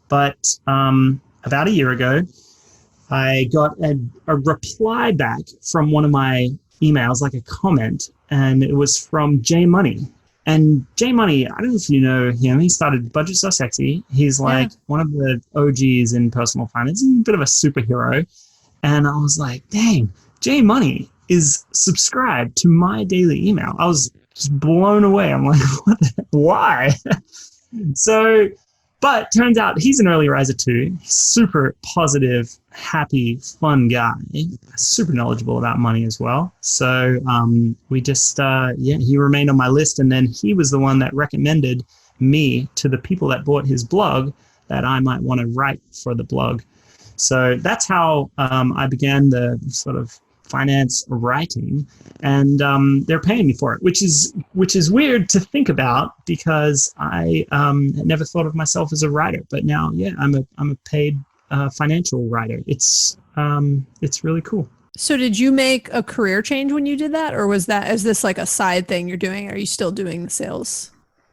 But about a year ago, I got a reply back from one of my emails, like a comment, and it was from Jay Money. And Jay Money, I don't know if you know him. He started Budget So Sexy. He's like one of the OGs in personal finance. He's a bit of a superhero. And I was like, dang, Jay Money is subscribed to my daily email. I was just blown away. I'm like, why? So But turns out he's an early riser too. He's super positive, happy, fun guy, super knowledgeable about money as well. So we just, he remained on my list. And then he was the one that recommended me to the people that bought his blog that I might want to write for the blog. So that's how I began the sort of finance writing, and they're paying me for it, which is weird to think about because I had never thought of myself as a writer, but now, I'm a paid financial writer. It's really cool. So did you make a career change when you did that, or is this like a side thing you're doing? Are you still doing the sales?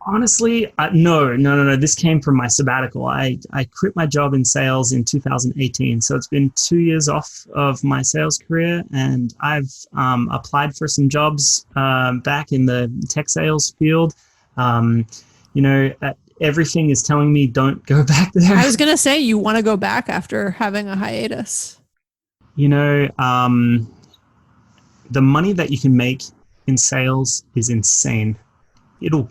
Honestly, no. This came from my sabbatical. I quit my job in sales in 2018. So it's been 2 years off of my sales career, and I've applied for some jobs back in the tech sales field. Everything is telling me don't go back there. I was going to say, you want to go back after having a hiatus. The money that you can make in sales is insane. It'll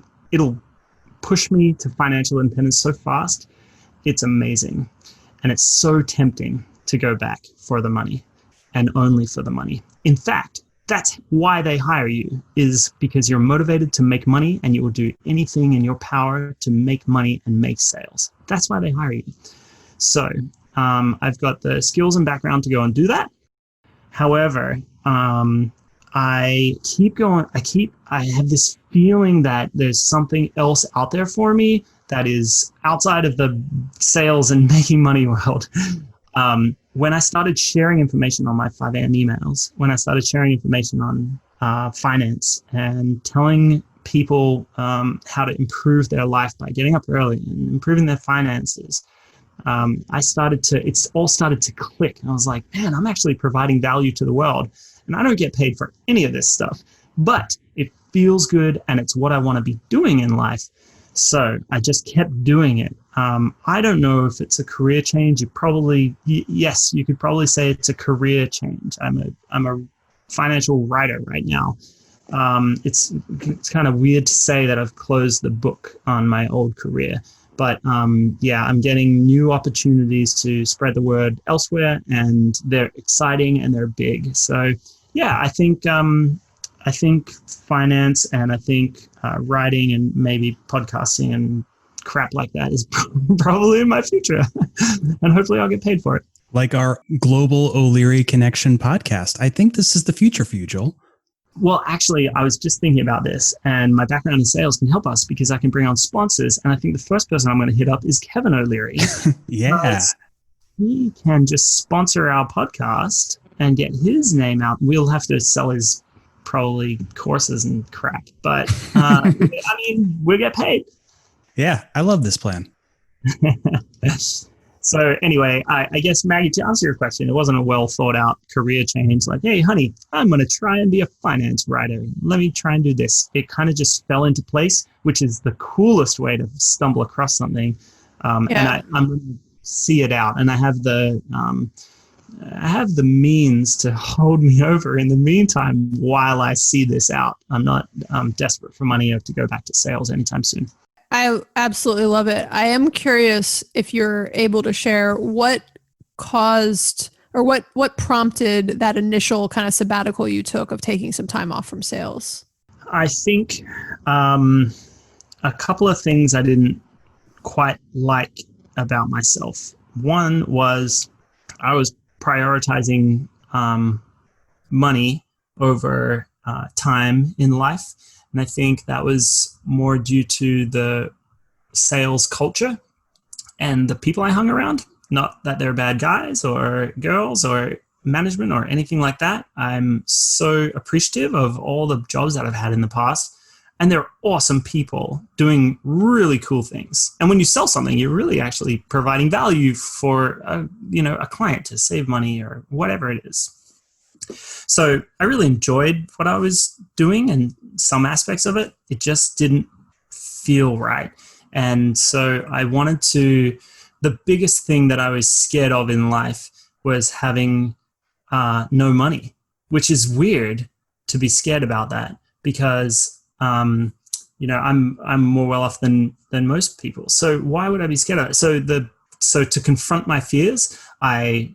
push me to financial independence so fast. It's amazing. And it's so tempting to go back for the money and only for the money. In fact, that's why they hire you, is because you're motivated to make money and you will do anything in your power to make money and make sales. That's why they hire you. So I've got the skills and background to go and do that. However, I keep going. I have this feeling that there's something else out there for me that is outside of the sales and making money world. When I started sharing information on my 5 a.m. emails, when I started sharing information on finance and telling people how to improve their life by getting up early and improving their finances, it all started to click. And I was like, man, I'm actually providing value to the world. And I don't get paid for any of this stuff, but it feels good and it's what I want to be doing in life. So I just kept doing it. I don't know if it's a career change. Yes, you could probably say it's a career change. I'm a financial writer right now. It's kind of weird to say that I've closed the book on my old career. But I'm getting new opportunities to spread the word elsewhere, and they're exciting and they're big. So I think finance and I think writing and maybe podcasting and crap like that is probably in my future, and hopefully I'll get paid for it. Like our Global O'Leary Connection podcast. I think this is the future for you, Joel. Well, actually, I was just thinking about this, and my background in sales can help us because I can bring on sponsors. And I think the first person I'm going to hit up is Kevin O'Leary. Yeah. He can just sponsor our podcast and get his name out. We'll have to sell his probably courses and crap, but we'll get paid. Yeah, I love this plan. So anyway, I guess, Maggie, to answer your question, it wasn't a well thought out career change. Like, hey, honey, I'm going to try and be a finance writer. Let me try and do this. It kind of just fell into place, which is the coolest way to stumble across something. And I'm going to see it out. And I have the means to hold me over in the meantime while I see this out. I'm not desperate for money or to go back to sales anytime soon. I absolutely love it. I am curious if you're able to share what caused or what prompted that initial kind of sabbatical you took of taking some time off from sales. I think a couple of things I didn't quite like about myself. One was I was prioritizing money over time in life. And I think that was more due to the sales culture and the people I hung around. Not that they're bad guys or girls or management or anything like that. I'm so appreciative of all the jobs that I've had in the past. And they're awesome people doing really cool things. And when you sell something, you're really actually providing value for a client to save money or whatever it is. So I really enjoyed what I was doing, and some aspects of it, it just didn't feel right. And so the biggest thing that I was scared of in life was having no money, which is weird to be scared about that because I'm more well off than most people. So why would I be scared of it? So to confront my fears, I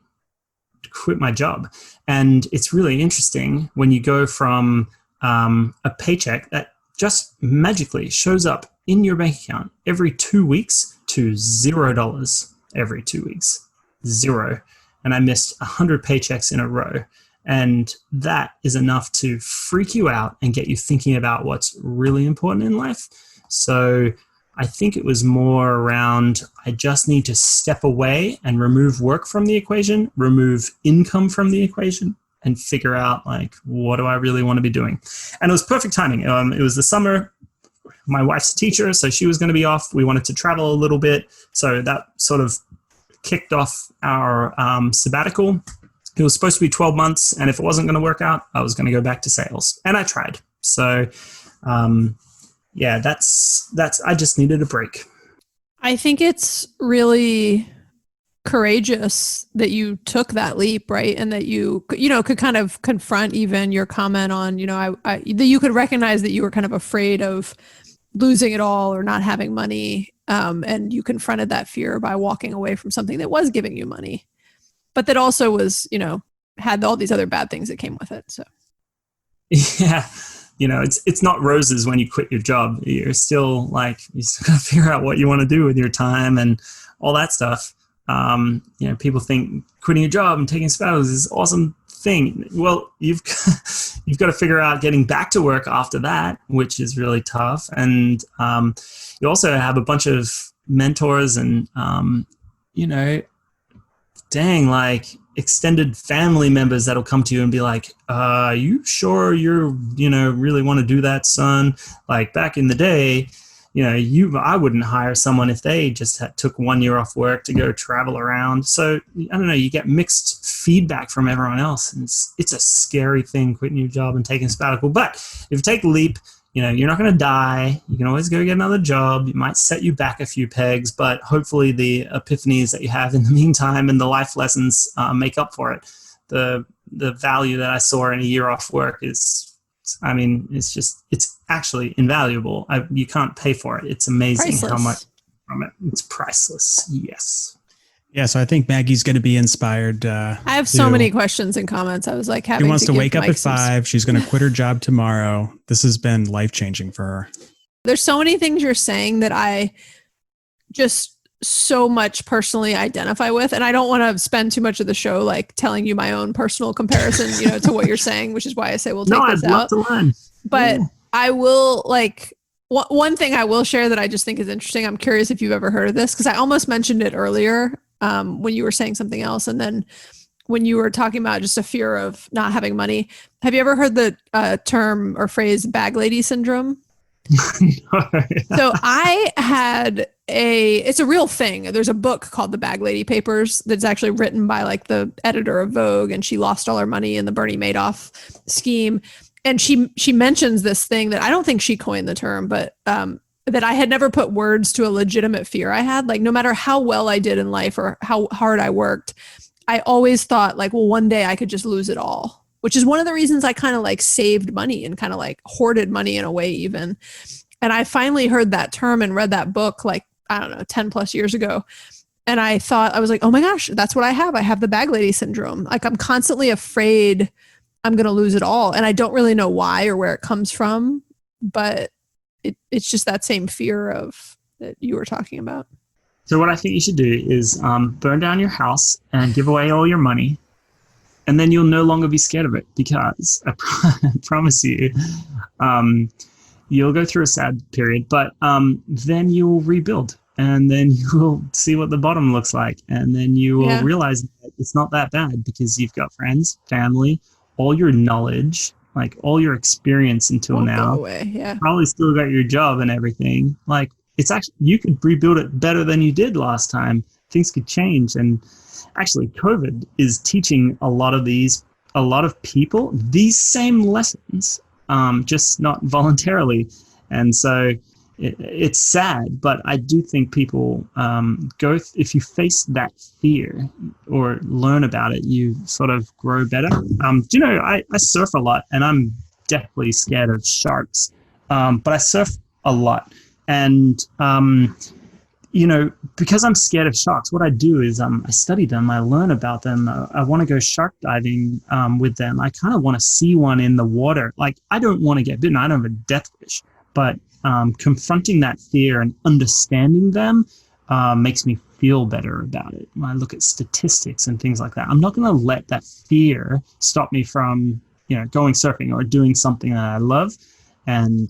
quit my job. And it's really interesting when you go from a paycheck that just magically shows up in your bank account every 2 weeks to $0 every 2 weeks. Zero. And I missed 100 paychecks in a row. And that is enough to freak you out and get you thinking about what's really important in life. So I think it was more around, I just need to step away and remove work from the equation, remove income from the equation, and figure out, like, what do I really want to be doing? And it was perfect timing. It was the summer. My wife's a teacher, so she was going to be off. We wanted to travel a little bit. So that sort of kicked off our sabbatical. It was supposed to be 12 months, and if it wasn't going to work out, I was going to go back to sales. And I tried. So, that's I just needed a break. I think it's really courageous that you took that leap, right? And that you could kind of confront even your comment on, that you could recognize that you were kind of afraid of losing it all or not having money. And you confronted that fear by walking away from something that was giving you money, but that also was, had all these other bad things that came with it. So, yeah, it's not roses when you quit your job. You're still you still got to figure out what you want to do with your time and all that stuff. People think quitting your job and taking sabbaticals is this awesome thing. Well, you've got to figure out getting back to work after that, which is really tough. And you also have a bunch of mentors and, extended family members that'll come to you and be like, are you sure you're, really want to do that, son? Like back in the day, I wouldn't hire someone if they just took 1 year off work to go travel around. So I don't know, you get mixed feedback from everyone else. And it's a scary thing, quitting your job and taking a sabbatical. But if you take the leap, you're not going to die. You can always go get another job. It might set you back a few pegs, but hopefully the epiphanies that you have in the meantime and the life lessons make up for it. The value that I saw in a year off work it's actually invaluable. You can't pay for it. It's amazing priceless. How much from it. It's priceless. Yes. Yeah, so I think Maggie's going to be inspired. I have so many questions and comments. I was like, she wants to wake up at 5. She's going to quit her job tomorrow. This has been life-changing for her. There's so many things you're saying that I just so much personally identify with. And I don't want to spend too much of the show telling you my own personal comparison, to what you're saying, which is why I say we'll take this out. I'd love to learn. But yeah. I will one thing I will share that I just think is interesting. I'm curious if you've ever heard of this, because I almost mentioned it earlier when you were saying something else. And then when you were talking about just a fear of not having money, have you ever heard the term or phrase bag lady syndrome? So I had it's a real thing. There's a book called The Bag Lady Papers that's actually written by the editor of Vogue, and she lost all her money in the Bernie Madoff scheme. And she mentions this thing that I don't think she coined the term, but that I had never put words to a legitimate fear I had. No matter how well I did in life or how hard I worked, I always thought one day I could just lose it all, which is one of the reasons I kind of saved money and kind of hoarded money in a way even. And I finally heard that term and read that book, 10 plus years ago. And I thought, I was like, oh my gosh, that's what I have. I have the bag lady syndrome. I'm constantly afraid I'm going to lose it all. And I don't really know why or where it comes from, but it's just that same fear that you were talking about. So what I think you should do is burn down your house and give away all your money. And then you'll no longer be scared of it, because I promise you, you'll go through a sad period, but then you'll rebuild, and then you'll see what the bottom looks like. And then you will realize that it's not that bad, because you've got friends, family, all your knowledge, all your experience until now. Go away. Yeah. Probably still got your job and everything. It's actually, you could rebuild it better than you did last time. Things could change. And actually, COVID is teaching a lot of people these same lessons, just not voluntarily. And so it's sad, but I do think people if you face that fear or learn about it, you sort of grow better. I surf a lot, and I'm deathly scared of sharks. But I surf a lot. And, because I'm scared of sharks, what I do is I study them, I learn about them. I want to go shark diving with them. I kind of want to see one in the water. Like, I don't want to get bitten. I don't have a death wish. But confronting that fear and understanding them makes me feel better about it. When I look at statistics and things like that, I'm not going to let that fear stop me from, going surfing or doing something that I love. And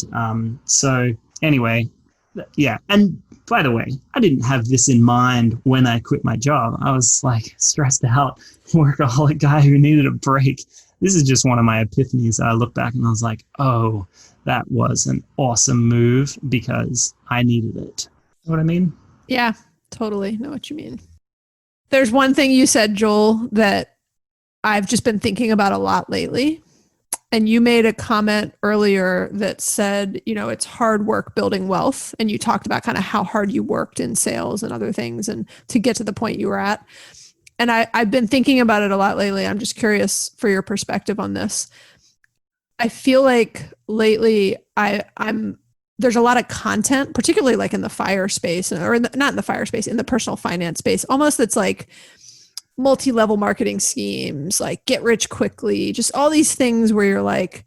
so anyway, yeah. And by the way, I didn't have this in mind when I quit my job. I was like stressed out, workaholic guy who needed a break. This is just one of my epiphanies. I look back and I was like, oh, that was an awesome move because I needed it. You know what I mean? Yeah, totally know what you mean. There's one thing you said, Joel, that I've just been thinking about a lot lately. And you made a comment earlier that said, it's hard work building wealth. And you talked about kind of how hard you worked in sales and other things and to get to the point you were at. And I've been thinking about it a lot lately. I'm just curious for your perspective on this. I feel like lately there's a lot of content, particularly like in the FIRE space, or not in the FIRE space, in the personal finance space, almost that's like multi-level marketing schemes, like get rich quickly, just all these things where you're like,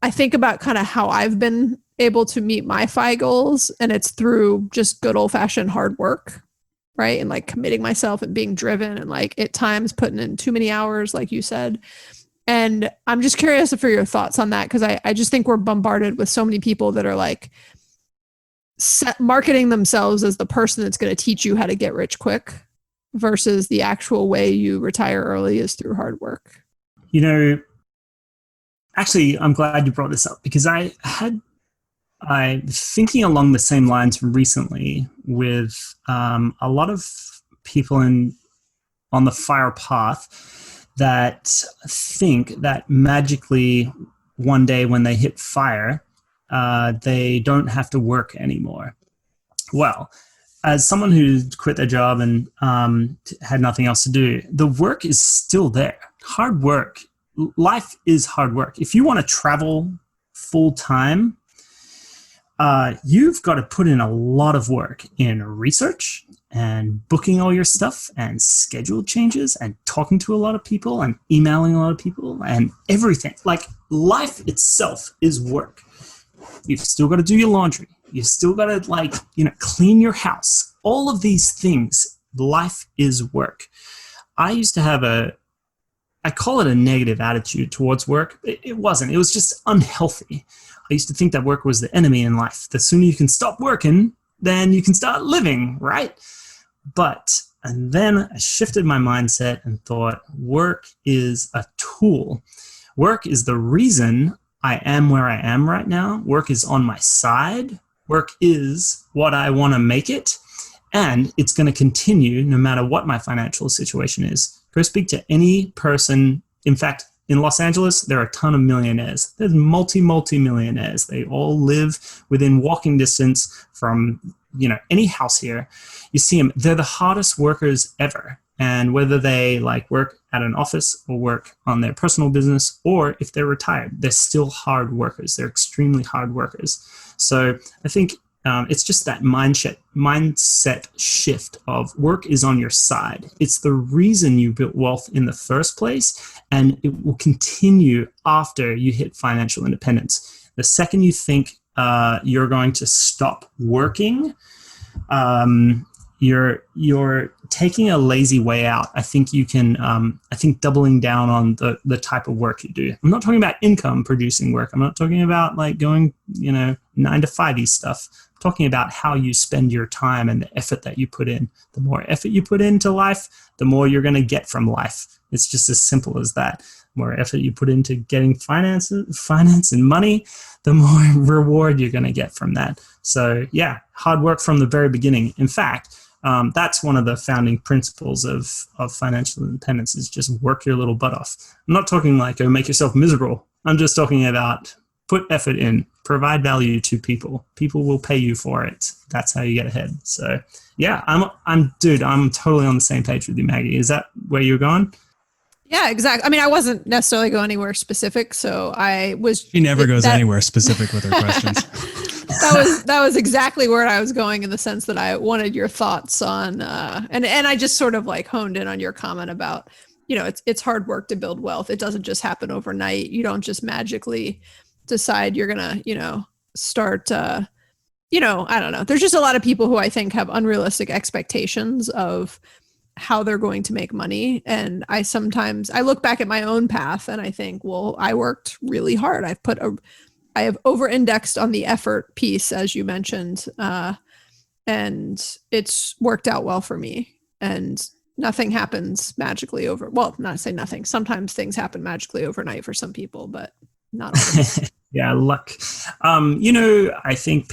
I think about kind of how I've been able to meet my FI goals, and it's through just good old-fashioned hard work, right? And like committing myself and being driven and like at times putting in too many hours, like you said. And I'm just curious for your thoughts on that, because I just think we're bombarded with so many people that are like marketing themselves as the person that's going to teach you how to get rich quick versus the actual way you retire early is through hard work. Actually, I'm glad you brought this up because I thinking along the same lines recently with a lot of people on the FIRE path that think that magically one day when they hit FIRE, they don't have to work anymore. Well, as someone who quit their job and had nothing else to do, the work is still there. Hard work. Life is hard work. If you want to travel full time, you've got to put in a lot of work in research and booking all your stuff and schedule changes and talking to a lot of people and emailing a lot of people and everything. Like, life itself is work. You've still got to do your laundry. You still got to clean your house. All of these things, life is work. I used to have I call it a negative attitude towards work. It wasn't. It was just unhealthy. I used to think that work was the enemy in life. The sooner you can stop working, then you can start living, right? And then I shifted my mindset and thought, work is a tool. Work is the reason I am where I am right now. Work is on my side. Work is what I want to make it. And it's going to continue no matter what my financial situation is. Go speak to any person. In fact, in Los Angeles, there are a ton of millionaires. There's multi-millionaires. They all live within walking distance from, any house here. You see them. They're the hardest workers ever. And whether they work at an office or work on their personal business, or if they're retired, they're still hard workers. They're extremely hard workers. So I think it's just that mindset shift of work is on your side. It's the reason you built wealth in the first place, and it will continue after you hit financial independence. The second you think you're going to stop working, you're taking a lazy way out. I think you can, doubling down on the type of work you do. I'm not talking about income producing work. I'm not talking about going, 9 to 5-y stuff. I'm talking about how you spend your time and the effort that you put in. The more effort you put into life, the more you're going to get from life. It's just as simple as that. The more effort you put into getting finance and money, the more reward you're going to get from that. So yeah, hard work from the very beginning. In fact, that's one of the founding principles of financial independence is just work your little butt off. I'm not talking go make yourself miserable. I'm just talking about put effort in, provide value to people. People will pay you for it. That's how you get ahead. So yeah, I'm totally on the same page with you, Maggie. Is that where you're going? Yeah, exactly. I mean, I wasn't necessarily going anywhere specific, so I was. She never goes anywhere specific with her questions. that was exactly where I was going, in the sense that I wanted your thoughts on, and I just sort of like honed in on your comment about, it's hard work to build wealth. It doesn't just happen overnight. You don't just magically decide you're gonna, start, I don't know. There's just a lot of people who I think have unrealistic expectations of how they're going to make money. And I look back at my own path and I think, well, I worked really hard. I have over-indexed on the effort piece, as you mentioned, and it's worked out well for me. And nothing happens magically not to say nothing. Sometimes things happen magically overnight for some people, but not always. Yeah, luck. I think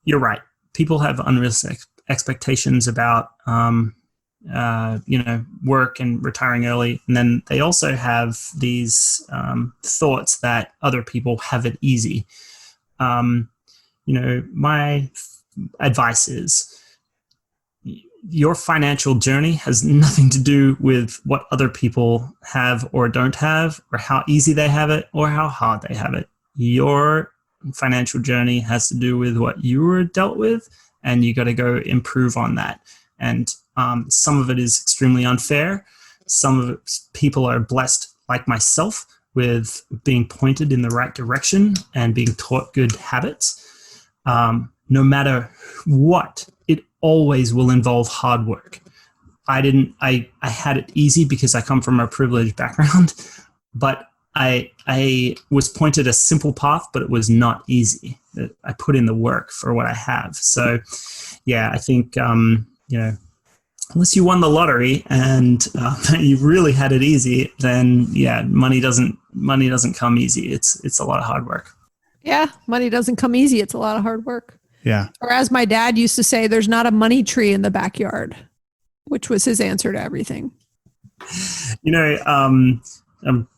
you're right. People have unrealistic expectations about, work and retiring early. And then they also have these thoughts that other people have it easy. My advice is your financial journey has nothing to do with what other people have or don't have, or how easy they have it or how hard they have it. Your financial journey has to do with what you were dealt with, and you got to go improve on that. And some of it is extremely unfair. Some of it, people are blessed, like myself, with being pointed in the right direction and being taught good habits. No matter what, it always will involve hard work. I had it easy because I come from a privileged background, but I was pointed a simple path, but it was not easy. I put in the work for what I have. So, yeah, I think, unless you won the lottery and you really had it easy, then yeah, money doesn't come easy. It's a lot of hard work. Yeah, money doesn't come easy. It's a lot of hard work. Yeah. Or as my dad used to say, there's not a money tree in the backyard, which was his answer to everything. I'm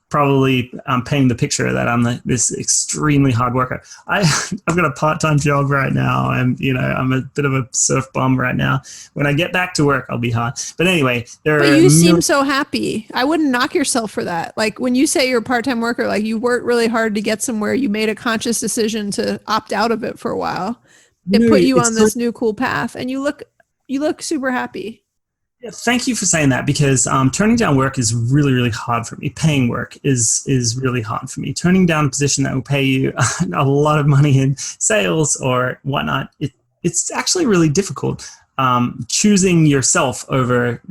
probably painting the picture that I'm this extremely hard worker. I've got a part-time job right now, and I'm a bit of a surf bum right now. When I get back to work, I'll be hard. But anyway, but you seem so happy. I wouldn't knock yourself for that. Like when you say you're a part-time worker, like you worked really hard to get somewhere. You made a conscious decision to opt out of it for a while. It put you on this new cool path, and you look super happy. Yeah, thank you for saying that, because turning down work is really, really hard for me. Paying work is really hard for me. Turning down a position that will pay you a lot of money in sales or whatnot, it's actually really difficult. Choosing yourself over,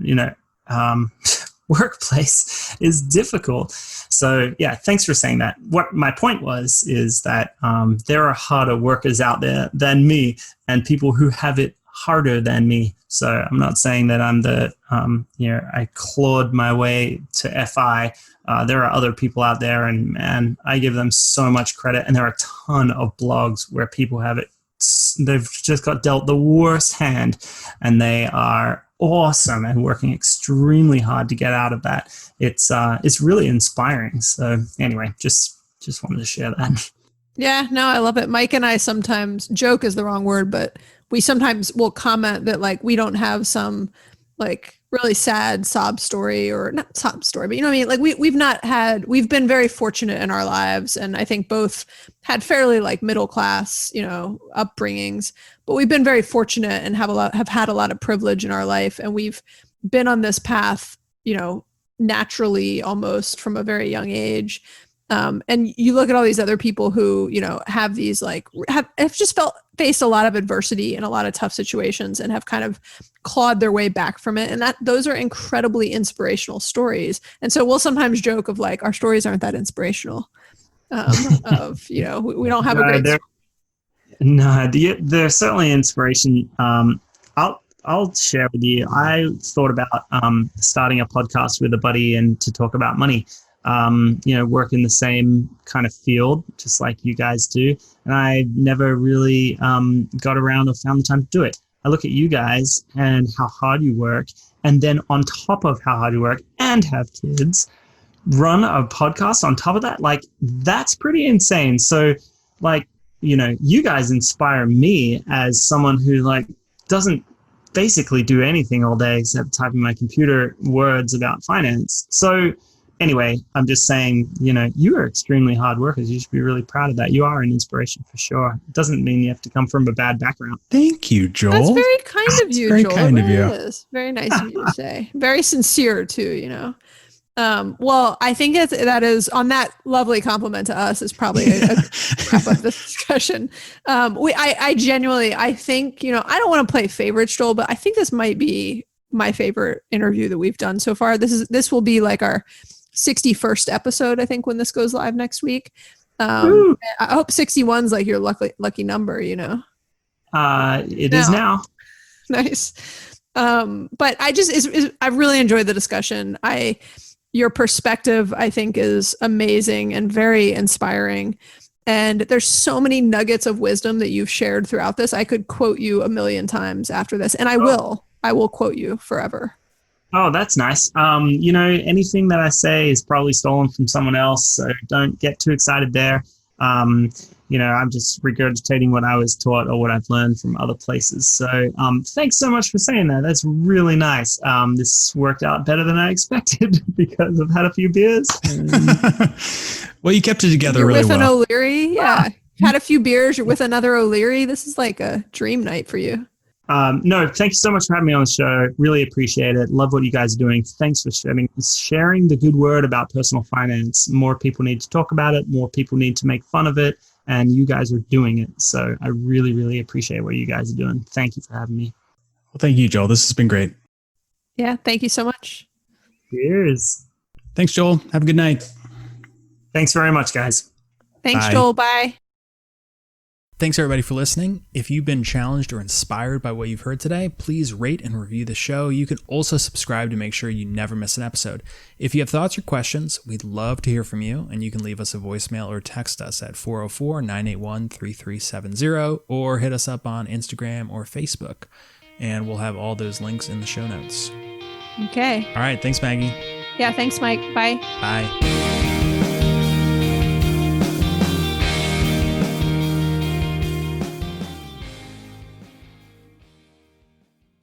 workplace is difficult. So yeah, thanks for saying that. What my point is that there are harder workers out there than me, and people who have it harder than me. So I'm not saying that I'm I clawed my way to FI. There are other people out there, and I give them so much credit. And there are a ton of blogs where people have it. They've just got dealt the worst hand, and they are awesome and working extremely hard to get out of that. It's really inspiring. So anyway, just wanted to share that. Yeah, no, I love it. Mike and I sometimes joke is the wrong word, but we sometimes will comment that like we don't have some like really sad sob story, or not sob story, but you know what I mean? Like we've been very fortunate in our lives, and I think both had fairly like middle class, upbringings, but we've been very fortunate and have had a lot of privilege in our life, and we've been on this path, naturally almost from a very young age. And you look at all these other people who, have these have just faced a lot of adversity and a lot of tough situations and have kind of clawed their way back from it. And those are incredibly inspirational stories. And so we'll sometimes joke of like, our stories aren't that inspirational. We don't have a great story. No, they're certainly inspiration. I'll share with you. I thought about starting a podcast with a buddy and to talk about money. Work in the same kind of field, just like you guys do. And I never really got around or found the time to do it. I look at you guys and how hard you work. And then on top of how hard you work and have kids, run a podcast on top of that. Like, that's pretty insane. So you guys inspire me as someone who doesn't basically do anything all day except type in my computer words about finance. So anyway, I'm just saying, you are extremely hard workers. You should be really proud of that. You are an inspiration for sure. It doesn't mean you have to come from a bad background. Thank you, Joel. That's very kind of you, very Joel. kind of you. It is very nice of you to say. Very sincere too. Well, I think that is on that lovely compliment to us is probably a wrap up this discussion. I genuinely, I think, I don't want to play favorites, Joel, but I think this might be my favorite interview that we've done so far. This will be like our 61st episode, I think, when this goes live next week. I hope 61's like your lucky number, It is now. Nice. But I really enjoyed the discussion. Your perspective, I think, is amazing and very inspiring. And there's so many nuggets of wisdom that you've shared throughout this. I could quote you a million times after this, and I will quote you forever. Oh, that's nice. Anything that I say is probably stolen from someone else, so don't get too excited there. I'm just regurgitating what I was taught or what I've learned from other places. So thanks so much for saying that. That's really nice. This worked out better than I expected because I've had a few beers. Well, you kept it together You're really with well. An O'Leary, yeah. Had a few beers. You're with another O'Leary. This is like a dream night for you. No, thank you so much for having me on the show. Really appreciate it. Love what you guys are doing. Thanks for sharing the good word about personal finance. More people need to talk about it. More people need to make fun of it. And you guys are doing it. So I really, really appreciate what you guys are doing. Thank you for having me. Well, thank you, Joel. This has been great. Yeah, thank you so much. Cheers. Thanks, Joel. Have a good night. Thanks very much, guys. Thanks, Bye. Joel. Bye. Thanks, everybody, for listening. If you've been challenged or inspired by what you've heard today, please rate and review the show. You can also subscribe to make sure you never miss an episode. If you have thoughts or questions, we'd love to hear from you, and you can leave us a voicemail or text us at 404-981-3370 or hit us up on Instagram or Facebook, and we'll have all those links in the show notes. Okay. All right. Thanks, Maggie. Yeah, thanks, Mike. Bye. Bye.